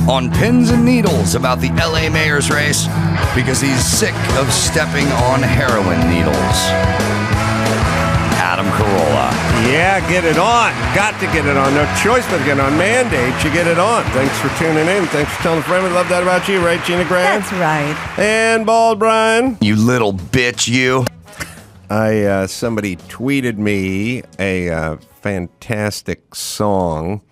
on pins and needles about the LA mayor's race because he's sick of stepping on heroin needles. Adam Carolla. Yeah, get it on. Got to get it on. No choice but to get on. Mandate, you get it on. Thanks for tuning in. Thanks for telling a friend. We love that about you, right, Gina Grad? That's right. And Bald Brian. You little bitch, you. Somebody tweeted me a fantastic song.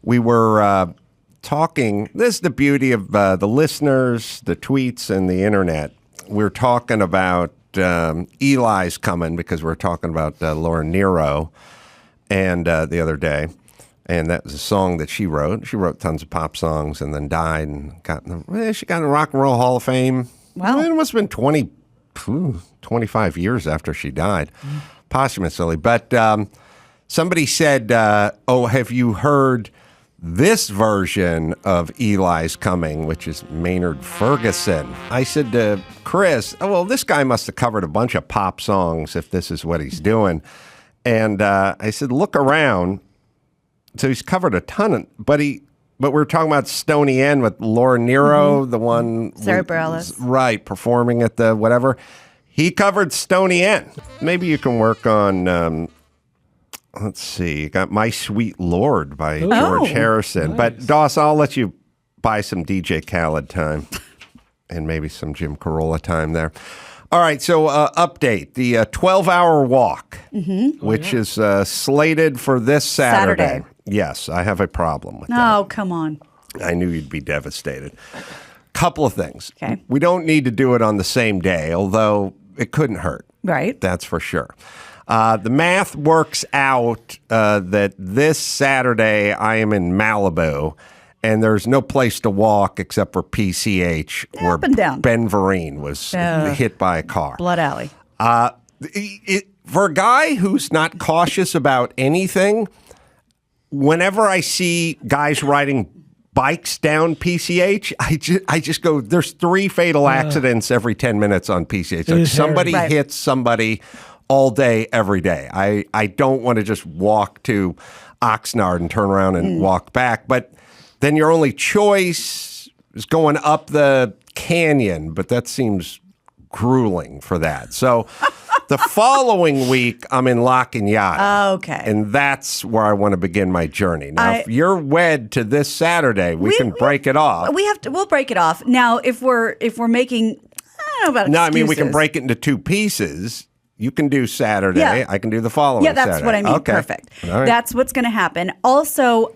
We were talking. This is the beauty of the listeners, the tweets, and the internet. We're talking about Eli's coming because we're talking about Laura Nero and the other day. And that was a song that she wrote. She wrote tons of pop songs and then died and she got in the Rock and Roll Hall of Fame. Wow. It must have been 25 years after she died, posthumously. But somebody said, have you heard this version of Eli's Coming, which is Maynard Ferguson? I said to Chris, this guy must have covered a bunch of pop songs if this is what he's doing. And I said, look around. So he's covered a ton, but we're talking about Stoney End with Laura Nero, the one... Sarah Bareilles. Right, performing at the whatever. He covered Stoney End. Maybe you can work on... let's see. You got My Sweet Lord by George Harrison. Nice. But, Doss, I'll let you buy some DJ Khaled time and maybe some Jim Carolla time there. All right, so update. The 12-hour walk, which is slated for this Saturday. Yes, I have a problem with that. Oh, come on. I knew you'd be devastated. Couple of things. Okay. We don't need to do it on the same day, although it couldn't hurt. Right. That's for sure. The math works out that this Saturday I am in Malibu, and there's no place to walk except for PCH, where up and down. Ben Vereen was hit by a car. Blood Alley. For a guy who's not cautious about anything, whenever I see guys riding bikes down PCH, I just go, there's 3 fatal accidents every 10 minutes on PCH. Like somebody hits somebody all day, every day. I don't want to just walk to Oxnard and turn around and walk back. But then your only choice is going up the canyon, but that seems grueling for that. So the following week, I'm in La Cañada. Okay. And that's where I want to begin my journey. Now, if you're wed to this Saturday, we can break it off. We'll break it off. Now, if we're making, I don't know about excuses. No, I mean, we can break it into 2 pieces. You can do Saturday. Yeah. I can do the following Saturday. Yeah, that's what I mean. Okay. Perfect. All right. That's what's going to happen. Also,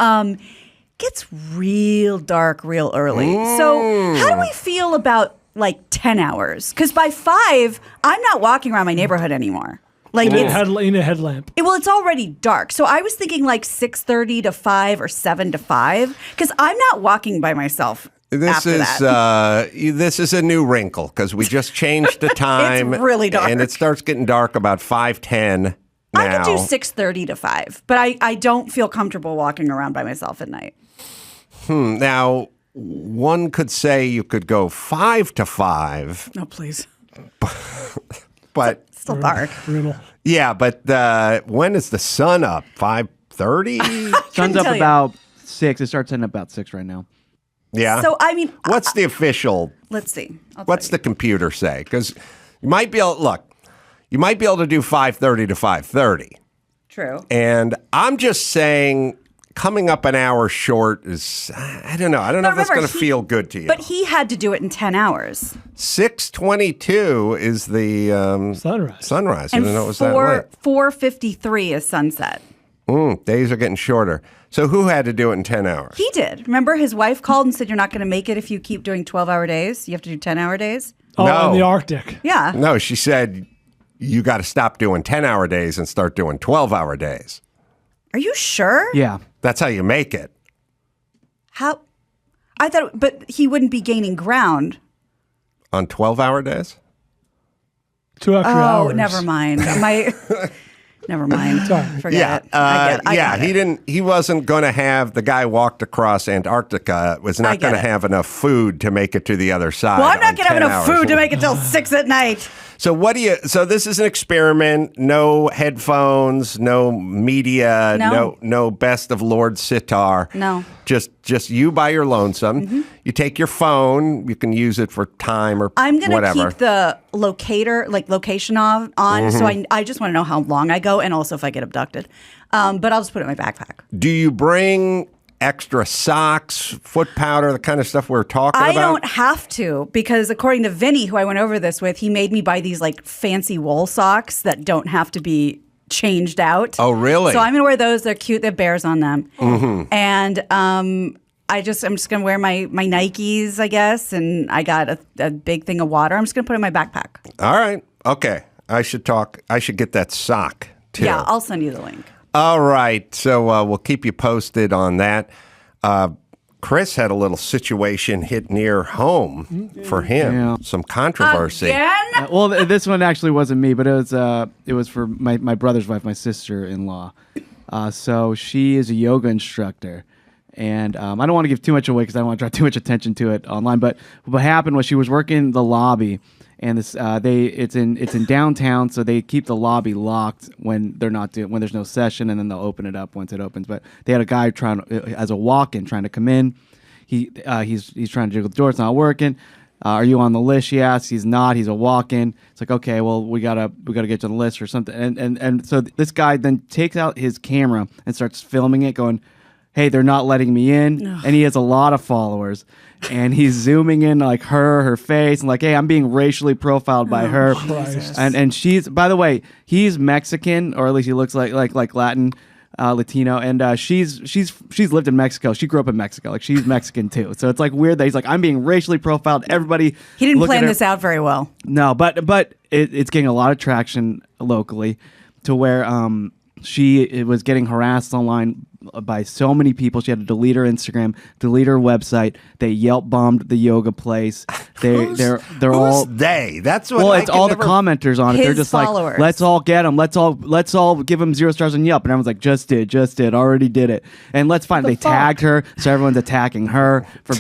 gets real dark real early. So how do we feel about like 10 hours? Because by 5, I'm not walking around my neighborhood anymore. Like in a headlamp. It's already dark. So I was thinking like 6:30 to 5 or 7 to 5 because I'm not walking by myself. This is a new wrinkle because we just changed the time. It's really dark. And it starts getting dark about 5:10 now. I could do 6:30 to 5, but I don't feel comfortable walking around by myself at night. Now, one could say you could go 5 to 5. No, please. But Still dark. Brutal. yeah, but when is the sun up? 5:30? Sun's up about 6. It starts at about 6 right now. Yeah. So, I mean, what's the official? let's see. What's the computer say? Because you might be able to do 5:30 to 5:30. True. And I'm just saying, coming up an hour short is, I don't know. I don't know if that's going to feel good to you. But he had to do it in 10 hours. 6:22 is the sunrise. I And didn't know it was that late. 4:53 is sunset. Days are getting shorter. So who had to do it in 10 hours? He did. Remember, his wife called and said, you're not going to make it if you keep doing 12-hour days. You have to do 10-hour days. Oh, No. in the Arctic. Yeah. No, she said, you got to stop doing 10-hour days and start doing 12-hour days. Are you sure? Yeah. That's how you make it. How? I thought, but he wouldn't be gaining ground. On 12-hour days? 2 extra hours. Oh, never mind. Never mind. Sorry. Forget it. I get it. He wasn't going to have, the guy walked across Antarctica, was not going to have enough food to make it to the other side. Well, I'm not going to have 10 enough hours. food to make it till 6 at night. So so this is an experiment, no headphones, no media, no Best of Lord Sitar. No. Just you by your lonesome. You take your phone. You can use it for time or I'm going to whatever. keep the location on so I just want to know how long I go and also if I get abducted. But I'll just put it in my backpack. Do you bring extra socks, foot powder, the kind of stuff we're talking about? I don't have to because according to Vinny, who I went over this with, he made me buy these like fancy wool socks that don't have to be changed out. Oh, really? So I'm gonna wear those. They're cute. They have bears on them. And I'm just gonna wear my Nikes, I guess. And I got a big thing of water. I'm just gonna put it in my backpack. All right. Okay. I should get that sock too. Yeah, I'll send you the link. All right. So we'll keep you posted on that. Chris had a little situation hit near home for him. Yeah. Some controversy. Again? Well, this one actually wasn't me, but it was for my brother's wife, my sister-in-law. So she is a yoga instructor, and I don't want to give too much away because I don't want to draw too much attention to it online. But what happened was she was working the lobby, and it's in downtown, so they keep the lobby locked when when there's no session, and then they'll open it up once it opens. But they had a guy as a walk-in trying to come in. He's trying to jiggle the door. It's not working. Are you on the list? She asks. He's not. He's a walk-in. It's like, okay, well, we gotta get to the list or something. And so this guy then takes out his camera and starts filming it, going, hey, they're not letting me in. And he has a lot of followers. And he's zooming in like her face, and like, hey, I'm being racially profiled by her. And she's, by the way, he's Mexican, or at least he looks like Latin. Latino, and she's lived in Mexico. She grew up in Mexico. Like, she's Mexican too. So it's like weird that he's like, I'm being racially profiled. Everybody, He didn't plan this out very well. No, but it's getting a lot of traction locally, to where she was getting harassed online by so many people. She had to delete her Instagram, delete her website. They Yelp bombed the yoga place. They're all they. That's what. Well, I it's can all never... the commenters on it. They're His just followers. like, let's all get them. Let's all give them 0 stars on Yelp. And everyone's like, just did, already did it. And let's find. They tagged her, so everyone's attacking her for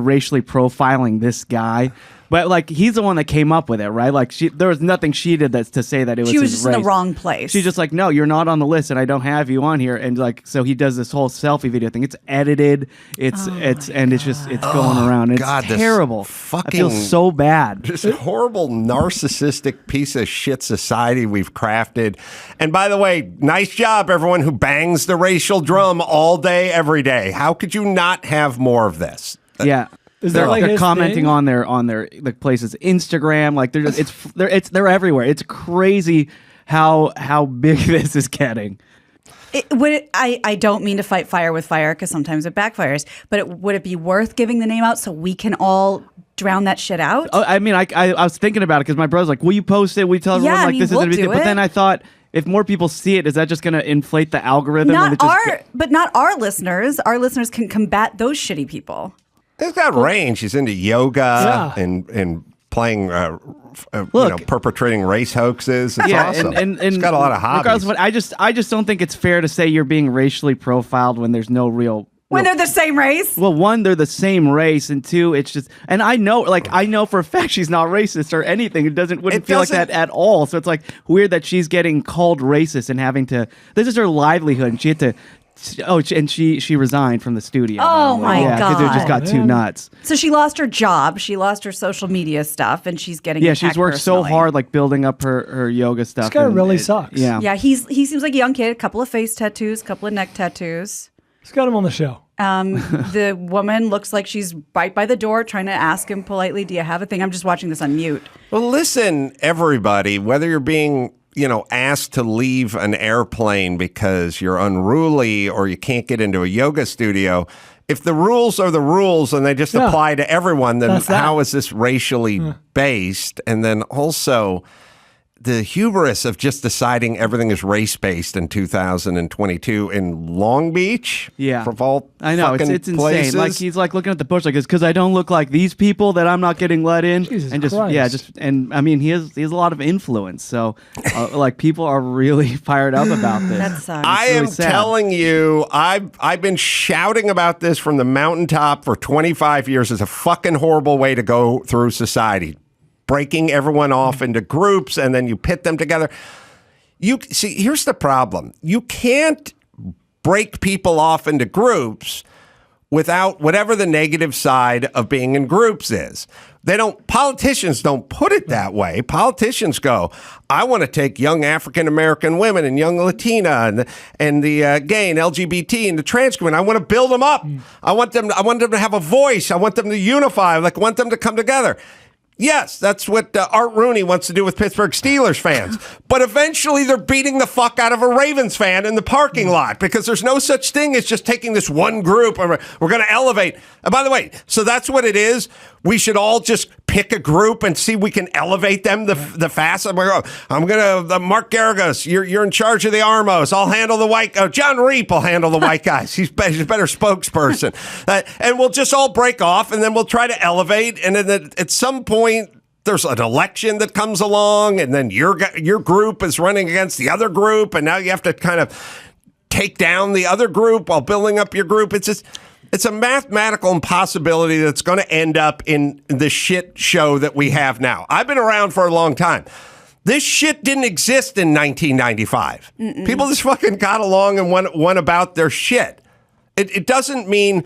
racially profiling this guy. But like, he's the one that came up with it, right? Like, there was nothing she did to say that it was. She was his just race. in the wrong place. She's just like, no, you're not on the list, and I don't have you on here. And like, so he does this whole selfie video thing. It's edited. It's going around. It's God, this terrible. I feel so bad. This horrible narcissistic piece of shit society we've crafted. And by the way, nice job, everyone who bangs the racial drum all day, every day. How could you not have more of this? Yeah. They're commenting on their like places Instagram, like they're everywhere. It's crazy how big this is getting. I don't mean to fight fire with fire because sometimes it backfires, but would it be worth giving the name out so we can all drown that shit out? Oh, I mean, I was thinking about it because my brother's like, will you post it? We tell everyone like this is we'll a big deal. But then I thought, if more people see it, is that just going to inflate the algorithm? But not our listeners. Our listeners can combat those shitty people. He's got range. He's into yoga and playing, perpetrating race hoaxes. It's awesome. And he's got a lot of hobbies. But I just don't think it's fair to say you're being racially profiled when there's no real. When they're the same race? Well, one, they're the same race, and two, it's just, and I know for a fact she's not racist or anything. It wouldn't feel like that at all. So it's like weird that she's getting called racist and having to. This is her livelihood, and she had to. Oh, and she resigned from the studio. Oh my God! Because it just got too nuts. So she lost her job, she lost her social media stuff, and she's getting she's worked so hard, like building up her yoga stuff. This guy really sucks. Yeah, he seems like a young kid. A couple of face tattoos, a couple of neck tattoos. Let's get him on the show. The woman looks like she's right by the door, trying to ask him politely, "Do you have a thing?" I'm just watching this on mute. Well, listen, everybody, whether you're being asked to leave an airplane because you're unruly or you can't get into a yoga studio, if the rules are the rules and they just apply to everyone, then how is this racially based? And then also the hubris of just deciding everything is race-based in 2022 in Long Beach. Yeah. For all I know, it's insane. Places. Like, he's like looking at the bush like, it's because I don't look like these people that I'm not getting let in. Jesus and Christ. and I mean, he has a lot of influence. So like, people are really fired up about this. That sucks. I am telling you, I've been shouting about this from the mountaintop for 25 years. It's a fucking horrible way to go through society. Breaking everyone off into groups and then you pit them together. You see, here's the problem. You can't break people off into groups without whatever the negative side of being in groups is. Politicians don't put it that way. Politicians go, I want to take young African-American women and young Latina and the gay and LGBT and the trans women. I want to build them up. I want them to have a voice. I want them to unify. I want them to come together. Yes, that's what Art Rooney wants to do with Pittsburgh Steelers fans. But eventually they're beating the fuck out of a Ravens fan in the parking lot because there's no such thing as just taking this one group and we're going to elevate. And by the way, so that's what it is. We should all just pick a group and see we can elevate them the fast. I'm going to Mark Garagos. You're in charge of the Armos. I'll handle the white. Jon Reep will handle the white guys. He's a better spokesperson. And we'll just all break off and then we'll try to elevate. And then at some point, there's an election that comes along, and then your group is running against the other group, and now you have to kind of take down the other group while building up your group. It's a mathematical impossibility that's going to end up in the shit show that we have now. I've been around for a long time. This shit didn't exist in 1995. People just fucking got along and went about their shit. It doesn't mean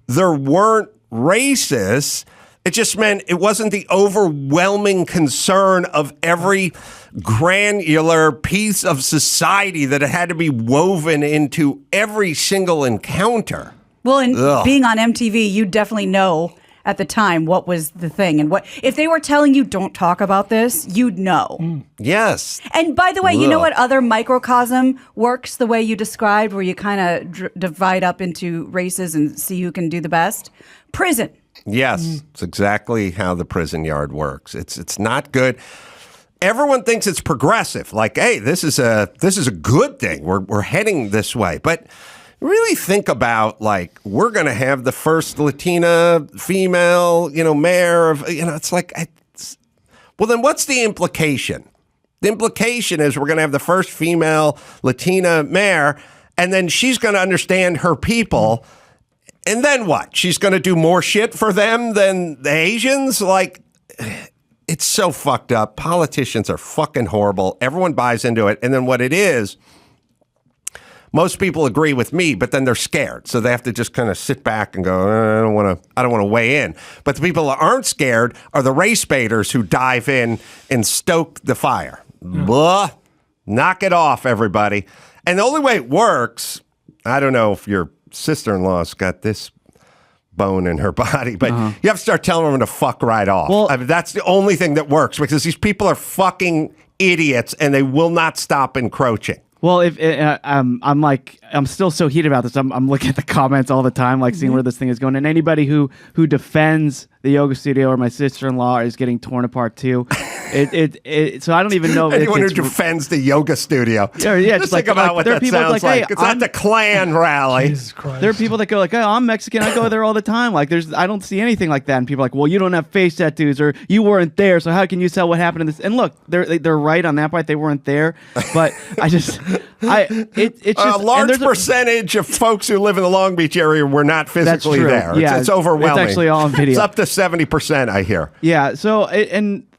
there weren't racists. It just meant it wasn't the overwhelming concern of every granular piece of society that it had to be woven into every single encounter. Well, and being on MTV, you definitely know at the time what was the thing. And what if they were telling you don't talk about this, you'd know. Yes. And by the way, you know what other microcosm works the way you described, where you kind of divide up into races and see who can do the best? Prison. Yes, it's exactly how the prison yard works. It's not good. Everyone thinks it's progressive. Like, hey, this is a good thing. We're heading this way. But really think about, like, we're going to have the first Latina female, mayor of, it's like, well, then what's the implication? The implication is we're going to have the first female Latina mayor, and then she's going to understand her people. And then what? She's going to do more shit for them than the Asians? Like, it's so fucked up. Politicians are fucking horrible. Everyone buys into it. And then what it is, most people agree with me, but then they're scared. So they have to just kind of sit back and go, I don't want to weigh in. But the people that aren't scared are the race baiters who dive in and stoke the fire. Blah. Knock it off, everybody. And the only way it works, I don't know if your sister-in-law's got this bone in her body, but you have to start telling them to fuck right off. Well, I mean, that's the only thing that works because these people are fucking idiots and they will not stop encroaching. Well, if I'm still so heated about this. I'm looking at the comments all the time, like seeing where this thing is going. And anybody who defends the yoga studio or my sister-in-law is getting torn apart too. So I don't even know. Anyone who defends the yoga studio. Yeah, just think about what that sounds like. It's at the Klan rally. Jesus Christ. There are people that go like, "Oh, I'm Mexican. I go there all the time." Like, I don't see anything like that. And people are like, "Well, you don't have face tattoos, or you weren't there, so how can you tell what happened in this?" And look, they're right on that part. They weren't there, but it's just a large percentage of folks who live in the Long Beach area were not physically there. Yeah, it's overwhelming. It's actually all on video. It's up to 70%, I hear. Yeah. So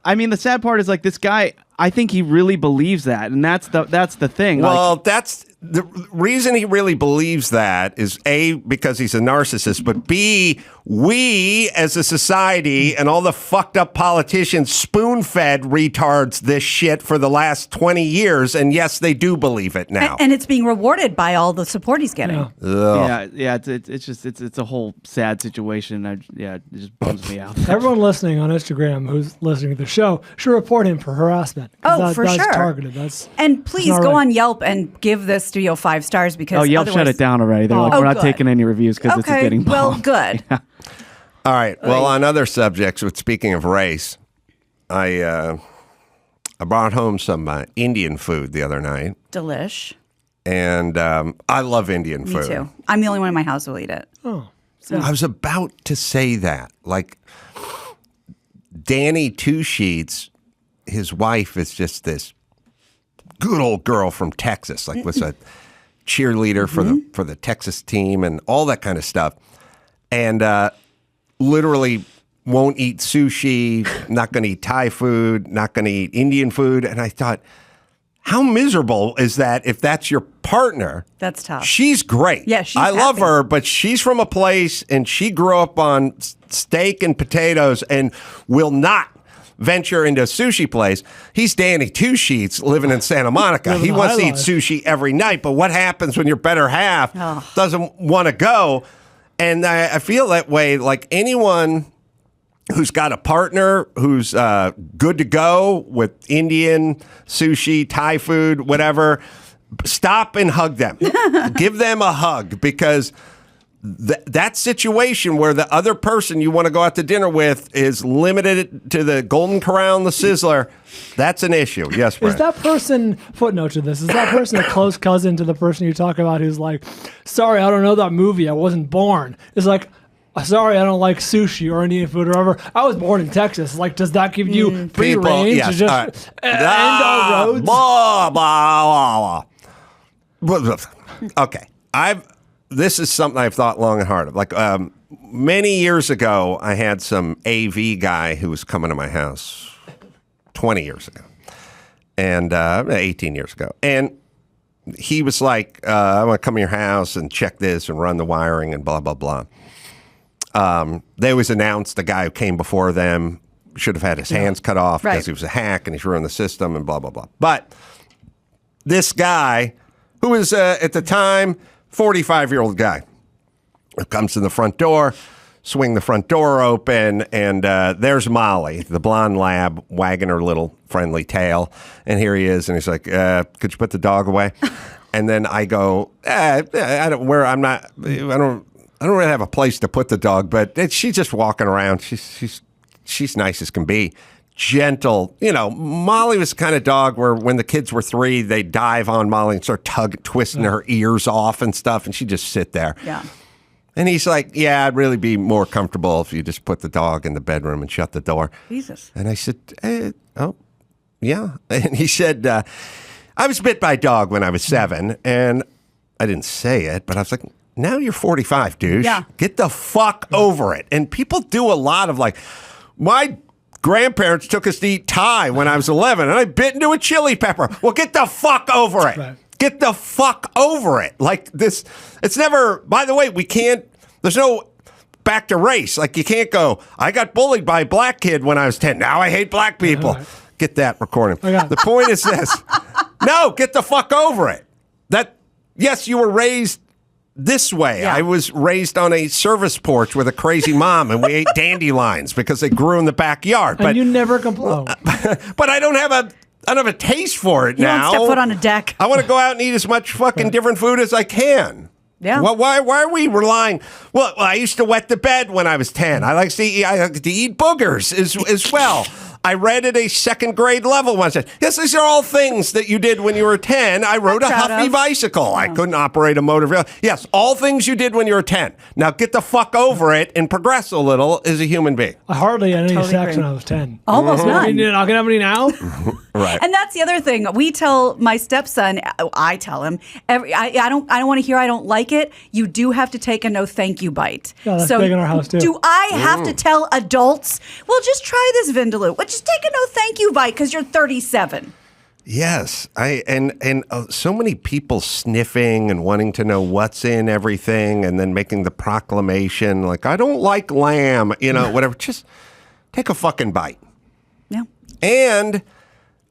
I mean, the sad part is like this guy. I think he really believes that, and that's the thing. Well, that's the reason he really believes that is A, because he's a narcissist, but B, we as a society and all the fucked up politicians spoon-fed retards this shit for the last 20 years, and yes, they do believe it now. And it's being rewarded by all the support he's getting. Yeah. It's a whole sad situation. It just bums me out. Everyone listening on Instagram who's listening to the show should report him for harassment. Oh, for that's sure. Targeted. And please go on Yelp and give this studio 5 stars because Yelp shut it down already. They're like, we're not good. taking any reviews because it's getting bombed. Well, good. Yeah. All right. Well, on other subjects, but speaking of race, I brought home some Indian food the other night. Delish. And I love Indian food. Me too. I'm the only one in my house who will eat it. Oh. So. I was about to say that. Like, Danny Two Sheets, his wife is just this good old girl from Texas, like was a cheerleader for the Texas team and all that kind of stuff. And literally won't eat sushi, not going to eat Thai food, not going to eat Indian food. And I thought, how miserable is that if that's your partner? That's tough. She's great. Yeah, she's I love happy. her, but she's from a place and she grew up on steak and potatoes and will not venture into a sushi place. He's Danny Two Sheets living in Santa Monica. Living He the wants to high eat life. sushi every night, but what happens when your better half doesn't want to go? And I feel that way, like anyone who's got a partner who's good to go with Indian, sushi, Thai food, whatever, stop and hug them. Give them a hug, because that situation where the other person you want to go out to dinner with is limited to the Golden Corral and the Sizzler, that's an issue. Yes, Brad. Is that person, footnote to this, is that person a close cousin to the person you talk about who's like, sorry, I don't know that movie, I wasn't born? It's like, sorry, I don't like sushi or Indian food or whatever. I was born in Texas. Like, does that give you free reign to just end all roads? Blah, blah, blah, blah. Okay. This is something I've thought long and hard of. Like, many years ago, I had some AV guy who was coming to my house 20 years ago, and 18 years ago. And he was like, I want to come to your house and check this and run the wiring and blah, blah, blah. They always announced the guy who came before them should have had his hands cut off because he was a hack and he's ruined the system and blah, blah, blah. But this guy, who was at the time 45-year-old guy, comes to the front door, swing the front door open, and there's Molly, the blonde lab, wagging her little friendly tail. And here he is, and he's like, could you put the dog away? And then I go, I don't really have a place to put the dog, but she's just walking around. She's nice as can be. Gentle. You know, Molly was the kind of dog where when the kids were 3, they'd dive on Molly and start twisting her ears off and stuff, and she'd just sit there. Yeah. And he's like, yeah, I'd really be more comfortable if you just put the dog in the bedroom and shut the door. Jesus. And I said, oh, yeah. And he said, I was bit by a dog when I was 7, and I didn't say it, but I was like, now you're 45, douche. Yeah. Get the fuck over it. And people do a lot of like, my grandparents took us to eat Thai when I was 11, and I bit into a chili pepper. Well, get the fuck over it. Right. Get the fuck over it. Like this, it's never, by the way, there's no back to race. Like you can't go, I got bullied by a black kid when I was 10. Now I hate black people. Right. Get that recording. I got it. The point is this. No, get the fuck over it. Yes, you were raised this way. Yeah. I was raised on a service porch with a crazy mom, and we ate dandelions because they grew in the backyard. And you never complain. But I don't have a taste for it You now. don't step foot on a deck. I want to go out and eat as much fucking different food as I can. Yeah. Well, why are we relying? Well, I used to wet the bed when I was 10. I like to eat boogers as well. I read at a second grade level once. Yes, these are all things that you did when you were 10. I rode a proud Huffy of. bicycle. I couldn't operate a motor vehicle. Yes, all things you did when you were 10. Now get the fuck over it and progress a little as a human being. I hardly had any Totally sex agree. when I was 10. Almost none. You're not going to have any now? Right. And that's the other thing. We tell my stepson, I tell him, I don't want to hear I don't like it. You do have to take a no thank you bite. Yeah, that's big in our house, too. Do I have to tell adults, well, just try this Vindaloo. Well, just take a no thank you bite because you're 37. Yes, and so many people sniffing and wanting to know what's in everything, and then making the proclamation like, I don't like lamb, whatever. Just take a fucking bite. Yeah. And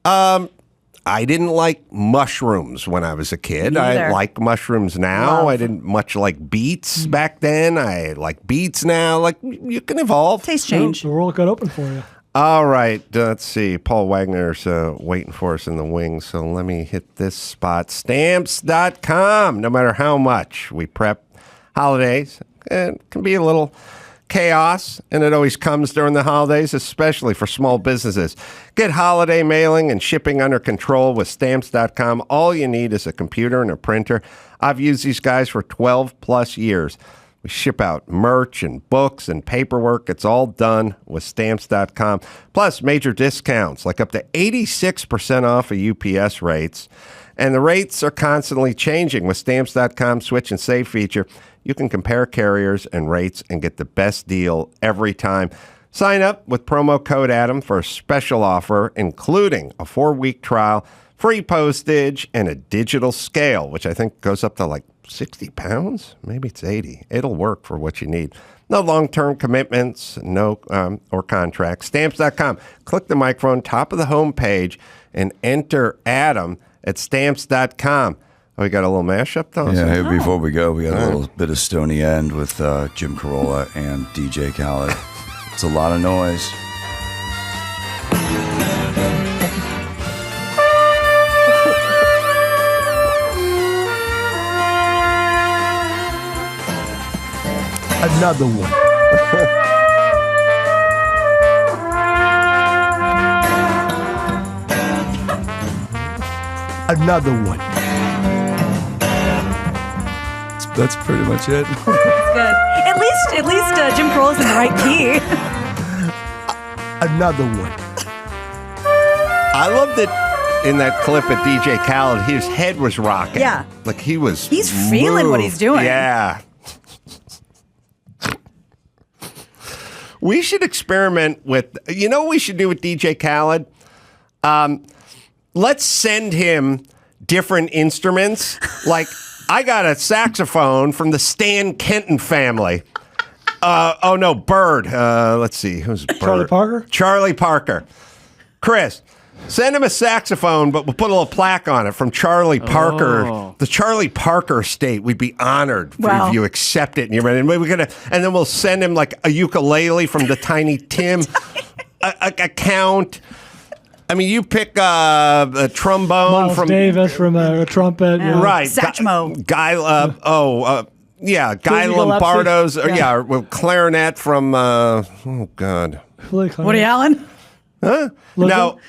I didn't like mushrooms when I was a kid. Me I either. like mushrooms now. Love. I didn't much like beets back then. I like beets now. Like, you can evolve. Taste change. The world got open for you. All right, let's see. Paul Wagner's waiting for us in the wings, so let me hit this spot. Stamps.com. No matter how much we prep holidays, it can be a little chaos, and it always comes during the holidays, especially for small businesses. Get holiday mailing and shipping under control with Stamps.com. All you need is a computer and a printer. I've used these guys for 12 plus years. We ship out merch and books and paperwork. It's all done with Stamps.com. Plus, major discounts, like up to 86% off of UPS rates. And the rates are constantly changing. With Stamps.com Switch and Save feature, you can compare carriers and rates and get the best deal every time. Sign up with promo code Adam for a special offer, including a 4-week trial, free postage, and a digital scale, which I think goes up to like 60 pounds. Maybe it's 80. It'll work for what you need. No long-term commitments, no or contracts. Stamps.com. Click the microphone, top of the homepage, and enter Adam at Stamps.com. Oh, we got a little mashup, though? Yeah, hey, before we go, we got a little bit of Stoney End with Jim Carolla and DJ Khaled. It's a lot of noise. Another one. Another one. That's pretty much it. Good. At least Jim Carolla's in the right key. Another one. I loved it in that clip at DJ Khaled. His head was rocking. Yeah. Like he's feeling what he's doing. Yeah. We should experiment with, you know what we should do with DJ Khaled? Let's send him different instruments. Like, I got a saxophone from the Stan Kenton family. Bird. Let's see, who's Bird? Charlie Parker? Charlie Parker. Chris, send him a saxophone, but we'll put a little plaque on it from Charlie Parker, the Charlie Parker estate. We'd be honored if you accept it. And you're ready. And then we'll send him like a ukulele from the Tiny Tim account. I mean, you pick a trombone Miles from Davis from a trumpet. Yeah. Right. Satchmo. Guy Gillespie? Lombardo's. Yeah. Clarinet from, oh, God. Woody Allen? Huh? Lizzo? No.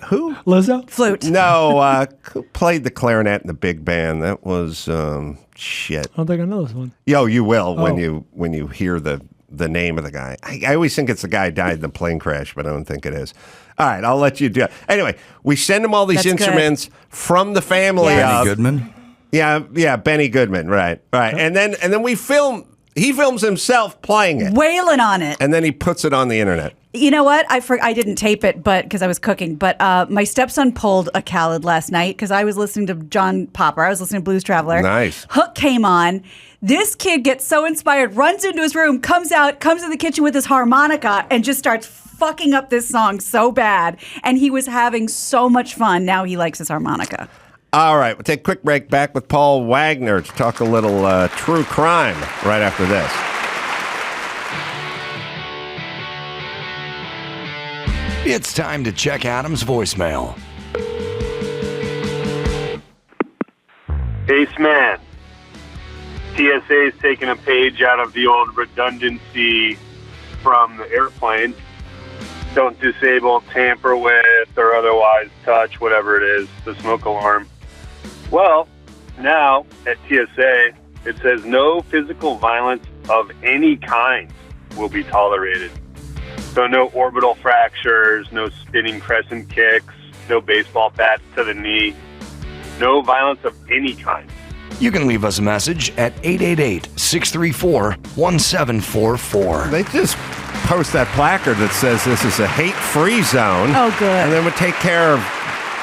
Who? Lizzo? Flute. No, who played the clarinet in the big band? That was shit. I don't think I know this one. Yo, you will when you hear the name of the guy. I always think it's the guy who died in the plane crash, but I don't think it is. All right, I'll let you do it. Anyway, we send him all these That's instruments from the family Yes. of Benny Goodman? Yeah, Benny Goodman, right. And then we film. He films himself playing it, Wailing on it. and then he puts it on the internet. You know what? I didn't tape it, but because I was cooking. But my stepson pulled a Khaled last night because I was listening to John Popper. I was listening to Blues Traveler. Nice. Hook came on. This kid gets so inspired, runs into his room, comes to the kitchen with his harmonica, and just starts fucking up this song so bad. And he was having so much fun. Now he likes his harmonica. All right, we'll take a quick break. Back with Paul Wagner to talk a little true crime right after this. It's time to check Adam's voicemail. Ace Man. TSA is taking a page out of the old redundancy from the airplane. Don't disable, tamper with, or otherwise touch, whatever it is, the smoke alarm. Well, now at TSA, it says no physical violence of any kind will be tolerated. So no orbital fractures, no spinning crescent kicks, no baseball bats to the knee, no violence of any kind. You can leave us a message at 888-634-1744. They just post that placard that says this is a hate-free zone. Oh, good. And then we take care of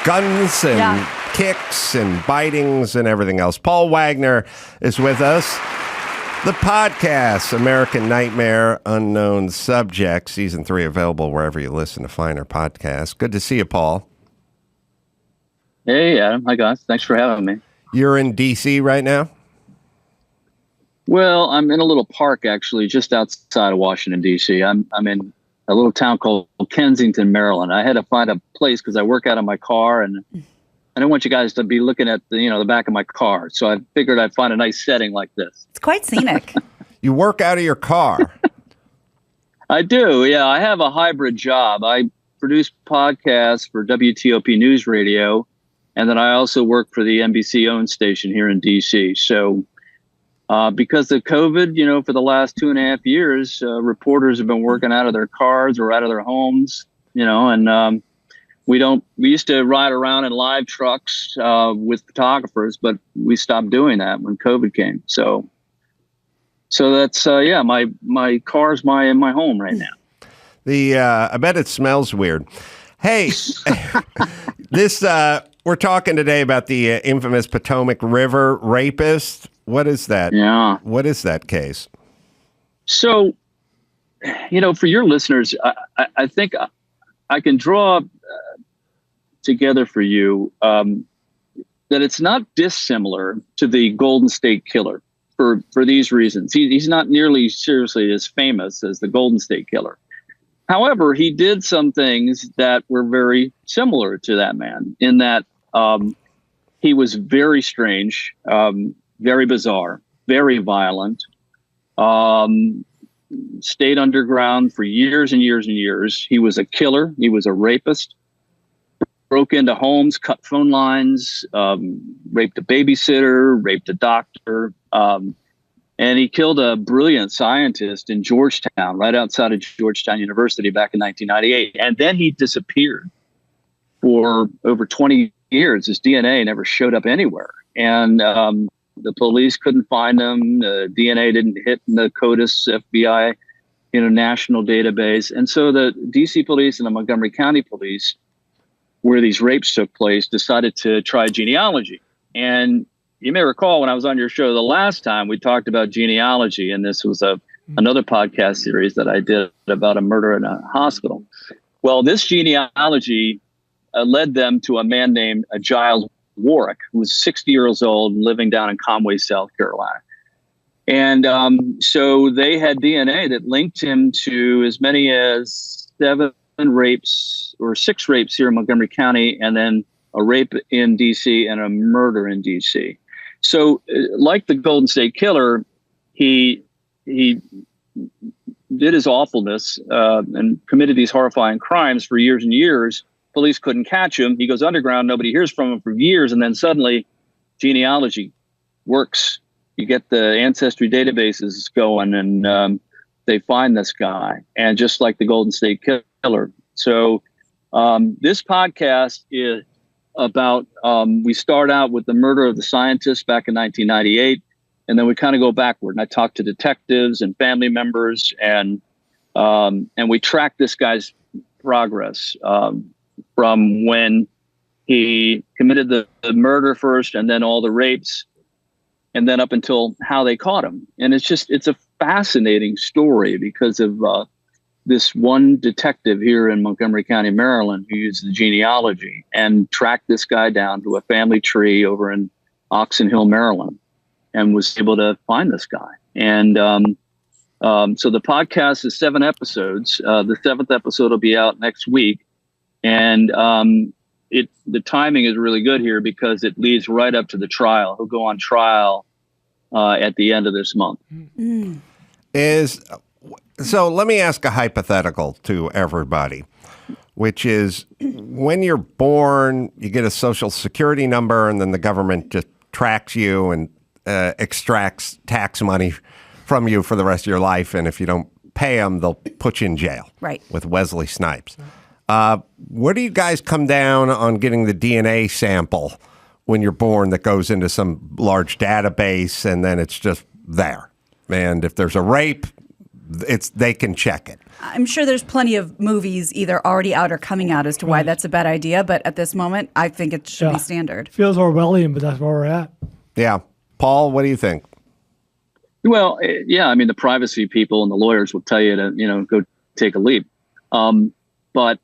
guns and kicks and bitings and everything else. Paul Wagner is with us. The podcast, American Nightmare, Unknown Subject, Season 3, available wherever you listen to finer podcasts. Good to see you, Paul. Hey, Adam. Hi, guys. Thanks for having me. You're in D.C. right now? Well, I'm in a little park, actually, just outside of Washington, D.C. I'm in a little town called Kensington, Maryland. I had to find a place because I work out of my car, and I don't want you guys to be looking at the back of my car. So I figured I'd find a nice setting like this. It's quite scenic. You work out of your car? I do, yeah. I have a hybrid job. I produce podcasts for WTOP News Radio, and then I also work for the NBC-owned station here in D.C. So because of COVID, for the last 2.5 years, reporters have been working out of their cars or out of their homes, and we used to ride around in live trucks with photographers, but we stopped doing that when COVID came. So that's my car's in my home right now. I bet it smells weird. Hey, this We're talking today about the infamous Potomac River Rapist. What is that? Yeah. What is that case? So, for your listeners, I think I can draw together for you that it's not dissimilar to the Golden State Killer for these reasons. He's not nearly seriously as famous as the Golden State Killer. However, he did some things that were very similar to that man in that he was very strange, very bizarre, very violent, stayed underground for years and years and years. He was a killer. He was a rapist, broke into homes, cut phone lines, raped a babysitter, raped a doctor. And he killed a brilliant scientist in Georgetown, right outside of Georgetown University back in 1998. And then he disappeared for over 20 years. His DNA never showed up anywhere. And the police couldn't find him. The DNA didn't hit in the CODIS FBI, national database. And so the DC police and the Montgomery County police, where these rapes took place, decided to try genealogy. And you may recall when I was on your show the last time, we talked about genealogy, and this was another podcast series that I did about a murder in a hospital. Well, this genealogy led them to a man named Giles Warwick, who was 60 years old, living down in Conway, South Carolina. And so they had DNA that linked him to as many as 7 rapes or 6 rapes here in Montgomery County, and then a rape in D.C. and a murder in D.C. So like the Golden State Killer, he did his awfulness and committed these horrifying crimes for years and years. Police couldn't catch him. He goes underground. Nobody hears from him for years. And then suddenly genealogy works. You get the ancestry databases going, and they find this guy. And just like the Golden State Killer. So this podcast is about, we start out with the murder of the scientist back in 1998, and then we kind of go backward. And I talk to detectives and family members, and we track this guy's progress from when he committed the murder first, and then all the rapes, and then up until how they caught him. And it's a fascinating story because of this one detective here in Montgomery County, Maryland, who used the genealogy and tracked this guy down to a family tree over in Oxon Hill, Maryland, and was able to find this guy. And so the podcast is 7 episodes. The 7th episode will be out next week. And the timing is really good here because it leads right up to the trial. He'll go on trial at the end of this month. So let me ask a hypothetical to everybody, which is when you're born, you get a social security number, and then the government just tracks you and extracts tax money from you for the rest of your life. And if you don't pay them, they'll put you in jail. Right. With Wesley Snipes. Where do you guys come down on getting the DNA sample when you're born that goes into some large database, and then it's just there? And if there's a rape, they can check it. I'm sure there's plenty of movies either already out or coming out as to why that's a bad idea, but at this moment, I think it should be standard. Feels Orwellian, but that's where we're at. Yeah. Paul, what do you think? Well, yeah, I mean, the privacy people and the lawyers will tell you to, go take a leap. But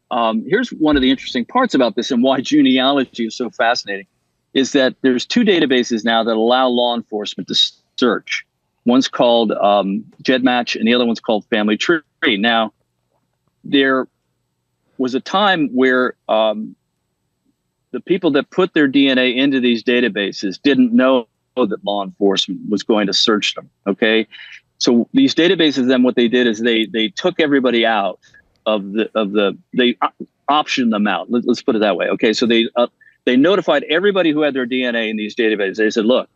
here's one of the interesting parts about this and why genealogy is so fascinating, is that there's 2 databases now that allow law enforcement to search. One's called GEDmatch, and the other one's called Family Tree. Now, there was a time where the people that put their DNA into these databases didn't know that law enforcement was going to search them. Okay, so these databases, then what they did is they took everybody out of they optioned them out. Let's put it that way. Okay, so they notified everybody who had their DNA in these databases. They said, look,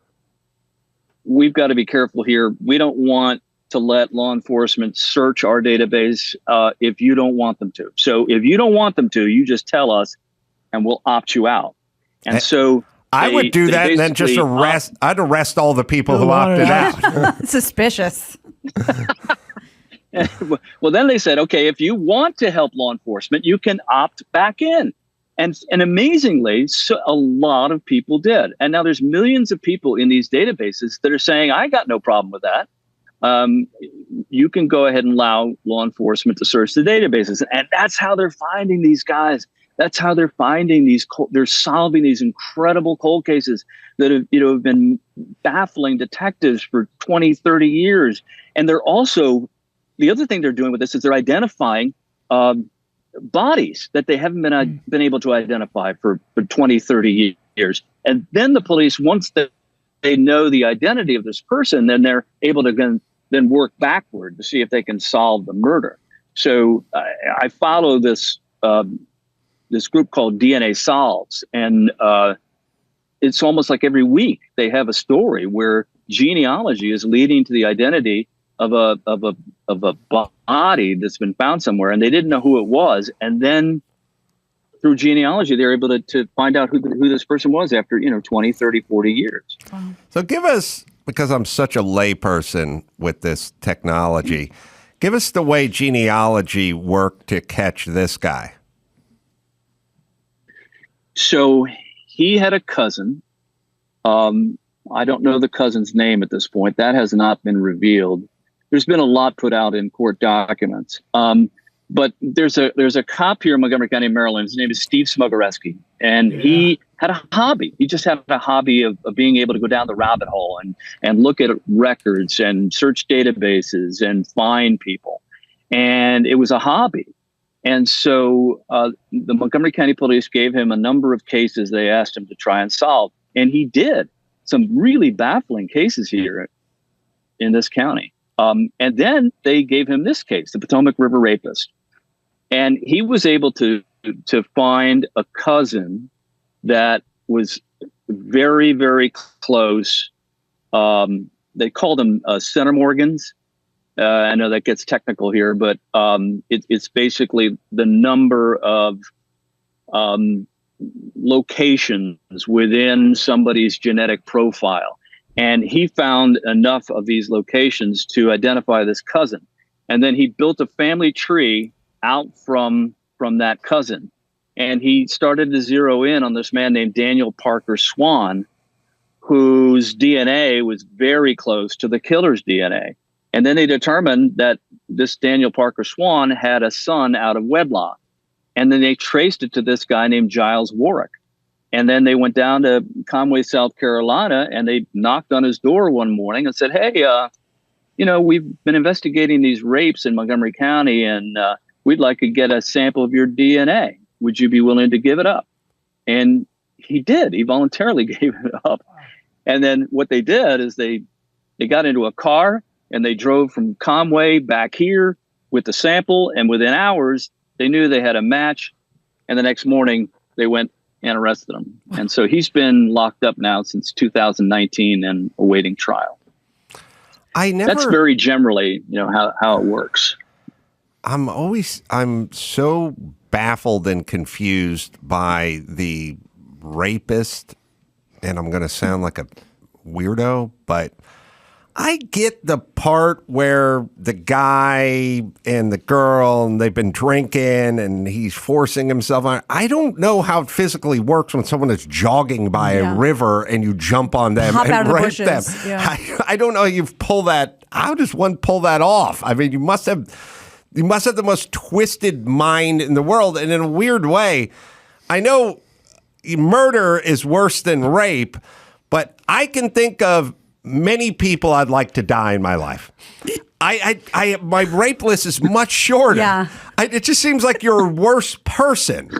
we've got to be careful here. We don't want to let law enforcement search our database if you don't want them to. So if you don't want them to, you just tell us and we'll opt you out. And so I would do that and then just I'd arrest all the people who opted out. Suspicious. Well, then they said, okay, if you want to help law enforcement, you can opt back in. And amazingly, a lot of people did. And now there's millions of people in these databases that are saying, I got no problem with that. You can go ahead and allow law enforcement to search the databases. And that's how they're finding these guys. That's how they're finding they're solving these incredible cold cases that have been baffling detectives for 20, 30 years. And they're also, the other thing they're doing with this is they're identifying bodies that they haven't been able to identify for 20, 30 years. And then the police, once they know the identity of this person, then they're able to then work backward to see if they can solve the murder. So I follow this group called DNA Solves, and it's almost like every week they have a story where genealogy is leading to the identity of a body that's been found somewhere, and they didn't know who it was, and then through genealogy they're able to find out who this person was after 20, 30, 40 years. So give us, because I'm such a layperson with this technology, give us the way genealogy worked to catch this guy. So he had a cousin. I don't know the cousin's name at this point. That has not been revealed. There's been a lot put out in court documents. But there's a cop here in Montgomery County, Maryland. His name is Steve Smogoreski. And he had a hobby. He just had a hobby of being able to go down the rabbit hole and look at records and search databases and find people. And it was a hobby. And so the Montgomery County Police gave him a number of cases they asked him to try and solve. And he did some really baffling cases here in this county. And then they gave him this case, the Potomac River Rapist. And he was able to find a cousin that was very, very close. They called them centimorgans. I know that gets technical here, but it's basically the number of locations within somebody's genetic profile. And he found enough of these locations to identify this cousin. And then he built a family tree out from that cousin. And he started to zero in on this man named Daniel Parker Swan, whose DNA was very close to the killer's DNA. And then they determined that this Daniel Parker Swan had a son out of wedlock. And then they traced it to this guy named Giles Warwick. And then they went down to Conway, South Carolina, and they knocked on his door one morning and said, hey, we've been investigating these rapes in Montgomery County, and we'd like to get a sample of your DNA. Would you be willing to give it up? And he did. He voluntarily gave it up. And then what they did is they got into a car and they drove from Conway back here with the sample. And within hours, they knew they had a match. And the next morning, they went and arrested him. And so he's been locked up now since 2019 and awaiting trial. That's very generally, how it works. I'm so baffled and confused by the rapist, and I'm going to sound like a weirdo, but I get the part where the guy and the girl, and they've been drinking and he's forcing himself on. I don't know how it physically works when someone is jogging by a river and you jump on them and rape them. Yeah. I don't know how you pull that. How does one pull that off? I mean, you must have the most twisted mind in the world. And in a weird way, I know murder is worse than rape, but I can think of many people I'd like to die in my life. My rape list is much shorter. Yeah. It just seems like you're a worse person. You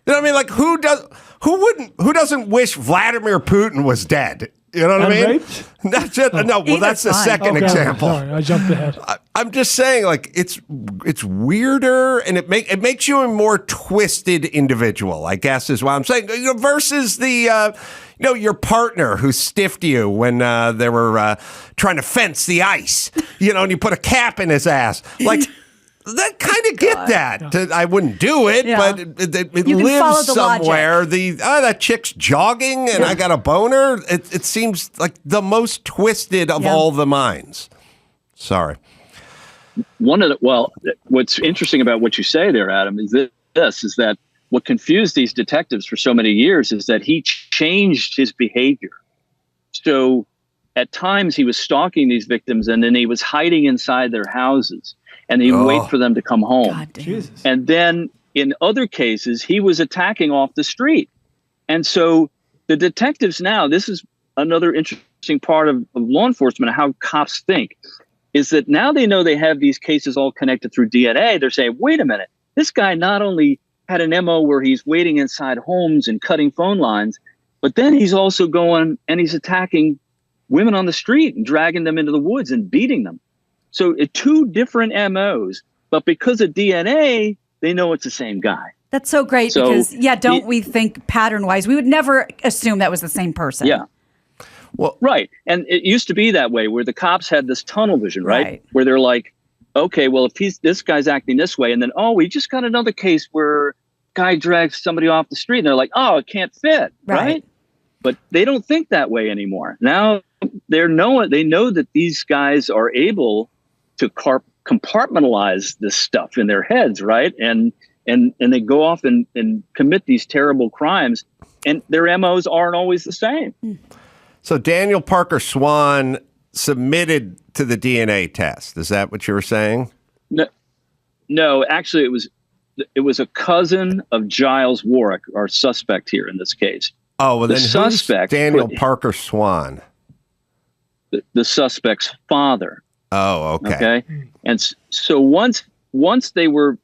know what I mean? Like who doesn't wish Vladimir Putin was dead? You know what I mean? Raped? That's it. No, well, that's the second example. Sorry, I jumped ahead. I'm just saying, like, it's weirder, and it makes you a more twisted individual, I guess, is what I'm saying. Versus the your partner who stiffed you when they were trying to fence the ice, and you put a cap in his ass, like. That kind of get that. Yeah. I wouldn't do it, but it lives somewhere. That chick's jogging and I got a boner. It seems like the most twisted of all the minds. Sorry. What's interesting about what you say there, Adam, is that what confused these detectives for so many years is that he changed his behavior. So at times he was stalking these victims, and then he was hiding inside their houses, and he would wait for them to come home. God damn. And then in other cases, he was attacking off the street. And so the detectives now, this is another interesting part of law enforcement, how cops think, is that now they know they have these cases all connected through DNA. They're saying, wait a minute, this guy not only had an MO where he's waiting inside homes and cutting phone lines, but then he's also going and he's attacking women on the street and dragging them into the woods and beating them. So two different MOs, but because of DNA, they know it's the same guy. That's so great because, don't we think pattern-wise? We would never assume that was the same person. Yeah. Well, right. And it used to be that way where the cops had this tunnel vision, right? Where they're like, okay, well, if this guy's acting this way, and then, we just got another case where guy drags somebody off the street, and they're like, it can't fit, right? But they don't think that way anymore. Now they know that these guys are able to compartmentalize this stuff in their heads, right? And they go off and commit these terrible crimes, and their MOs aren't always the same. So Daniel Parker Swan submitted to the DNA test. Is that what you were saying? No, actually, it was a cousin of Giles Warwick, our suspect here in this case. Oh, well, then who's Daniel Parker Swan? The suspect's father. Oh, okay. Okay. And so once they were,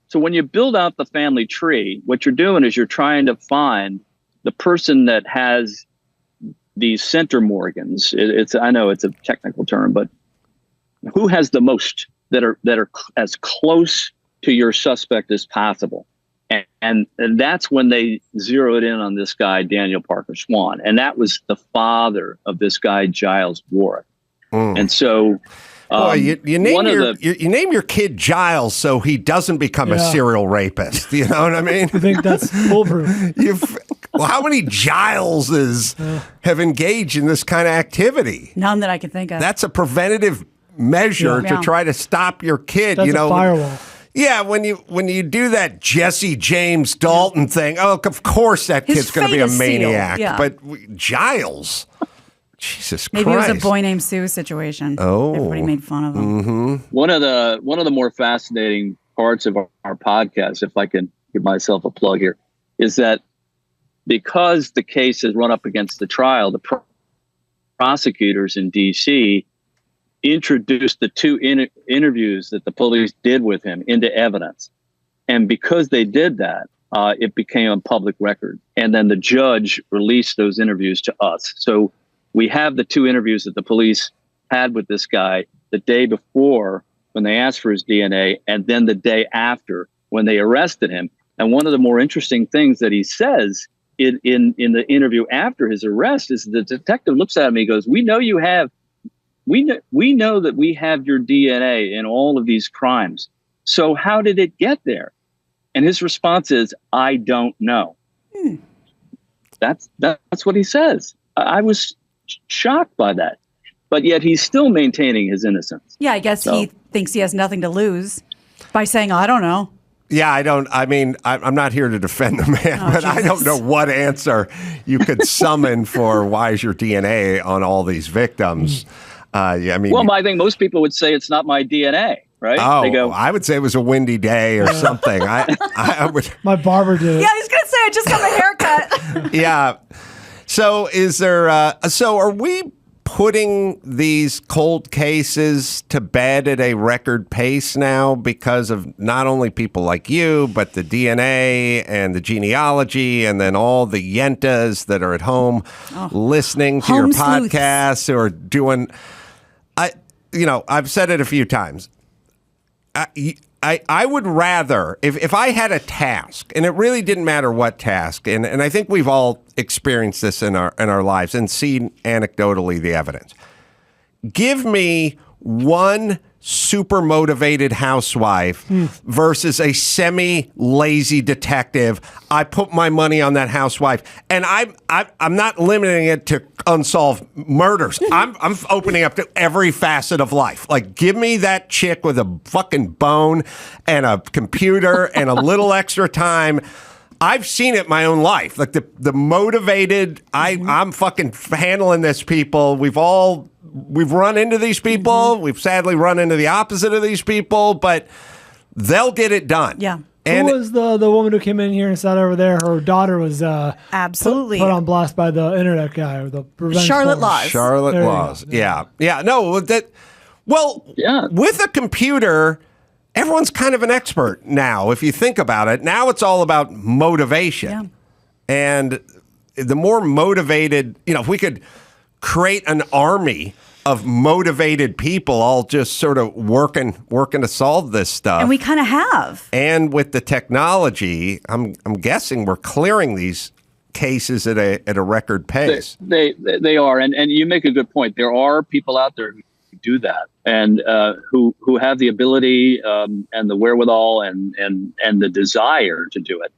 so when you build out the family tree, what you're doing is you're trying to find the person that has these centimorgans. I know it's a technical term, but who has the most that are as close to your suspect as possible. And that's when they zeroed in on this guy, Daniel Parker Swan. And that was the father of this guy, Giles Warwick. And so you name your kid Giles so he doesn't become a serial rapist. You know what I mean? I think that's foolproof. How many Gileses have engaged in this kind of activity? None that I can think of. That's a preventative measure to try to stop your kid. That's a firewall. Yeah, when you do that Jesse James Dalton thing, of course that kid's going to be a maniac. Yeah. But Giles, Jesus Maybe Christ. it was a Boy Named Sue situation. Oh. Everybody made fun of him. Mm-hmm. One of the more fascinating parts of our podcast, if I can give myself a plug here, is that because the case has run up against the trial, the prosecutors in D.C. introduced the two interviews that the police did with him into evidence. And because they did that, it became a public record. And then the judge released those interviews to us. So we have the two interviews that the police had with this guy the day before when they asked for his DNA, and then the day after when they arrested him. And one of the more interesting things that he says in the interview after his arrest is the detective looks at him and he goes, we know that we have your DNA in all of these crimes. So how did it get there? And his response is, I don't know. That's what he says. I was shocked by that. But yet he's still maintaining his innocence. Yeah, I guess he thinks he has nothing to lose by saying, I don't know. Yeah, I'm not here to defend the man, but Jesus. I don't know what answer you could summon for why is your DNA on all these victims. I think most people would say it's not my DNA, right? Oh, they go, I would say it was a windy day or something. I would. My barber did. Yeah, I was going to say I just got my haircut. Yeah. So is there? Are we putting these cold cases to bed at a record pace now because of not only people like you, but the DNA and the genealogy, and then all the yentas that are at home listening to your podcasts or doing. I've said it a few times. I would rather, if I had a task, and it really didn't matter what task, and I think we've all experienced this in our lives and seen anecdotally the evidence. Give me one super motivated housewife versus a semi-lazy detective. I put my money on that housewife, and I'm not limiting it to unsolved murders. I'm opening up to every facet of life. Like, give me that chick with a fucking bone and a computer and a little extra time. I've seen it in my own life. Like the motivated, I'm fucking handling this, people. We've run into these people. We've sadly run into the opposite of these people, but they'll get it done. Yeah. And who was the woman who came in here and sat over there? Her daughter was absolutely put on blast by the internet guy. Or the Charlotte Laws. Charlotte There you Laws. go. Yeah. No, with a computer, everyone's kind of an expert now. If you think about it, now it's all about motivation. Yeah. And the more motivated, if we could create an army of motivated people all just sort of working to solve this stuff. And we kind of have. And with the technology, I'm guessing we're clearing these cases at a record pace. They are, and you make a good point. There are people out there who do that, and who have the ability and the wherewithal and the desire to do it.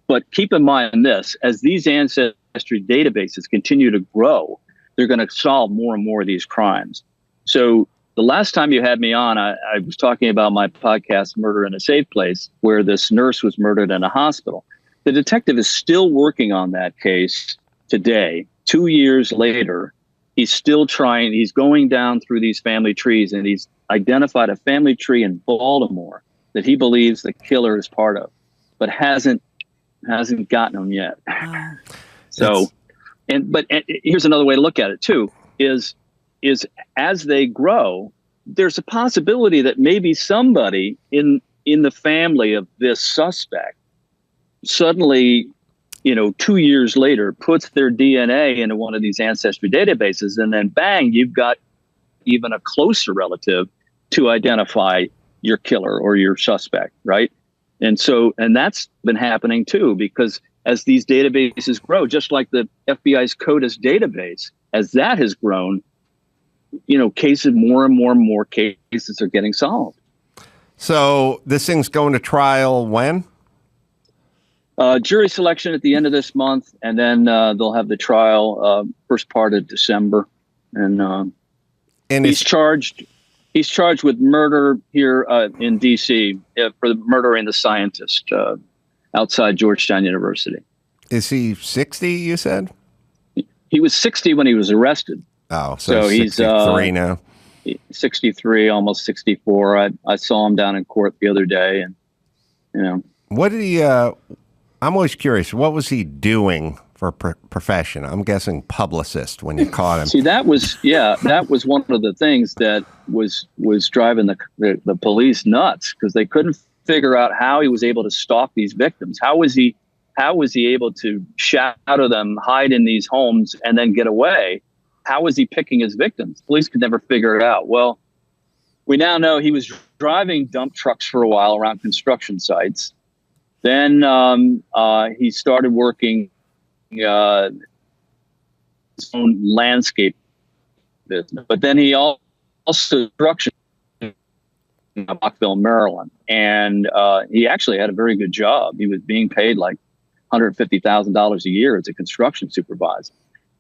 But keep in mind this: as these ancestry databases continue to grow, they're going to solve more and more of these crimes. So the last time you had me on, I was talking about my podcast, Murder in a Safe Place, where this nurse was murdered in a hospital. The detective is still working on that case today. 2 years later, he's still trying. He's going down through these family trees, and he's identified a family tree in Baltimore that he believes the killer is part of, but hasn't gotten them yet. So... But here's another way to look at it too: is as they grow, there's a possibility that maybe somebody in the family of this suspect suddenly, 2 years later, puts their DNA into one of these ancestry databases, and then bang, you've got even a closer relative to identify your killer or your suspect, right? And that's been happening too, because as these databases grow, just like the FBI's CODIS database, as that has grown, cases, more and more cases are getting solved. So this thing's going to trial when? Jury selection at the end of this month, and then they'll have the trial first part of December. And he's charged with murder here in D.C. For murdering the scientist outside Georgetown University. Is he 60, you said? He was 60 when he was arrested. Oh, so he's 63 now. 63, almost 64. I saw him down in court the other day, and What did he? I'm always curious. What was he doing for a profession? I'm guessing publicist when you caught him. See, that was one of the things that was driving the police nuts, because they couldn't figure out how he was able to stalk these victims. How was he able to shadow them, hide in these homes, and then get away? How was he picking his victims? Police could never figure it out. Well, we now know he was driving dump trucks for a while around construction sites. Then he started working his own landscape business. But then he also construction in Rockville, Maryland. And he actually had a very good job. He was being paid like $150,000 a year as a construction supervisor.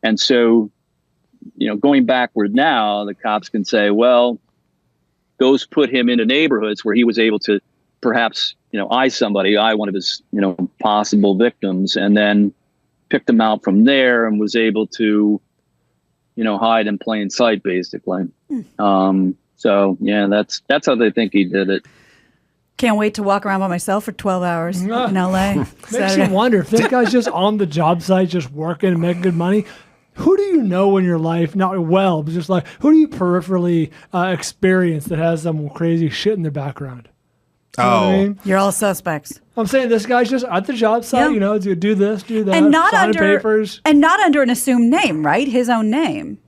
And so, going backward now, the cops can say, well, those put him into neighborhoods where he was able to perhaps, eye one of his, possible victims, and then picked them out from there and was able to, hide in plain sight, basically. So yeah, that's how they think he did it. Can't wait to walk around by myself for 12 hours in LA. Makes you wonder if this guy's just on the job site, just working and making good money. Who do you know in your life, not well, but just like, who do you peripherally experience that has some crazy shit in their background? You know what I mean? You're all suspects. I'm saying this guy's just at the job site, do this, do that, and not sign under papers. And not under an assumed name, right? His own name.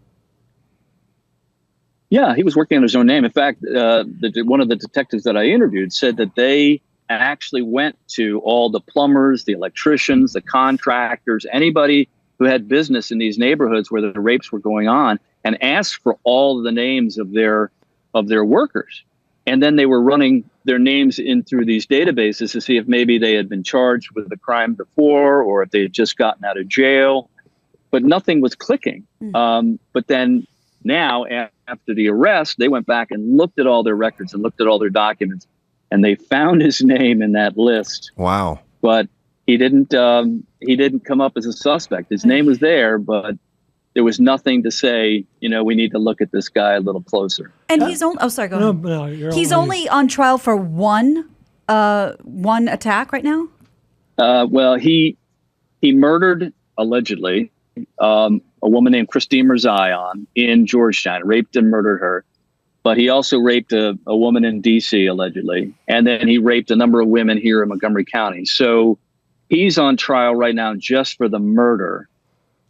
Yeah, he was working under his own name. In fact, one of the detectives that I interviewed said that they actually went to all the plumbers, the electricians, the contractors, anybody who had business in these neighborhoods where the rapes were going on, and asked for all of the names of their workers. And then they were running their names in through these databases to see if maybe they had been charged with a crime before, or if they had just gotten out of jail. But nothing was clicking. But then now, after the arrest, they went back and looked at all their records and looked at all their documents, and they found his name in that list. Wow. But he didn't come up as a suspect. His name was there, but there was nothing to say, we need to look at this guy a little closer. And he's only, sorry, go ahead. No, he's only on trial for one attack right now? Well, he murdered, allegedly, a woman named Christine Mirzayan in Georgetown, raped and murdered her. But he also raped a woman in D.C., allegedly. And then he raped a number of women here in Montgomery County. So he's on trial right now just for the murder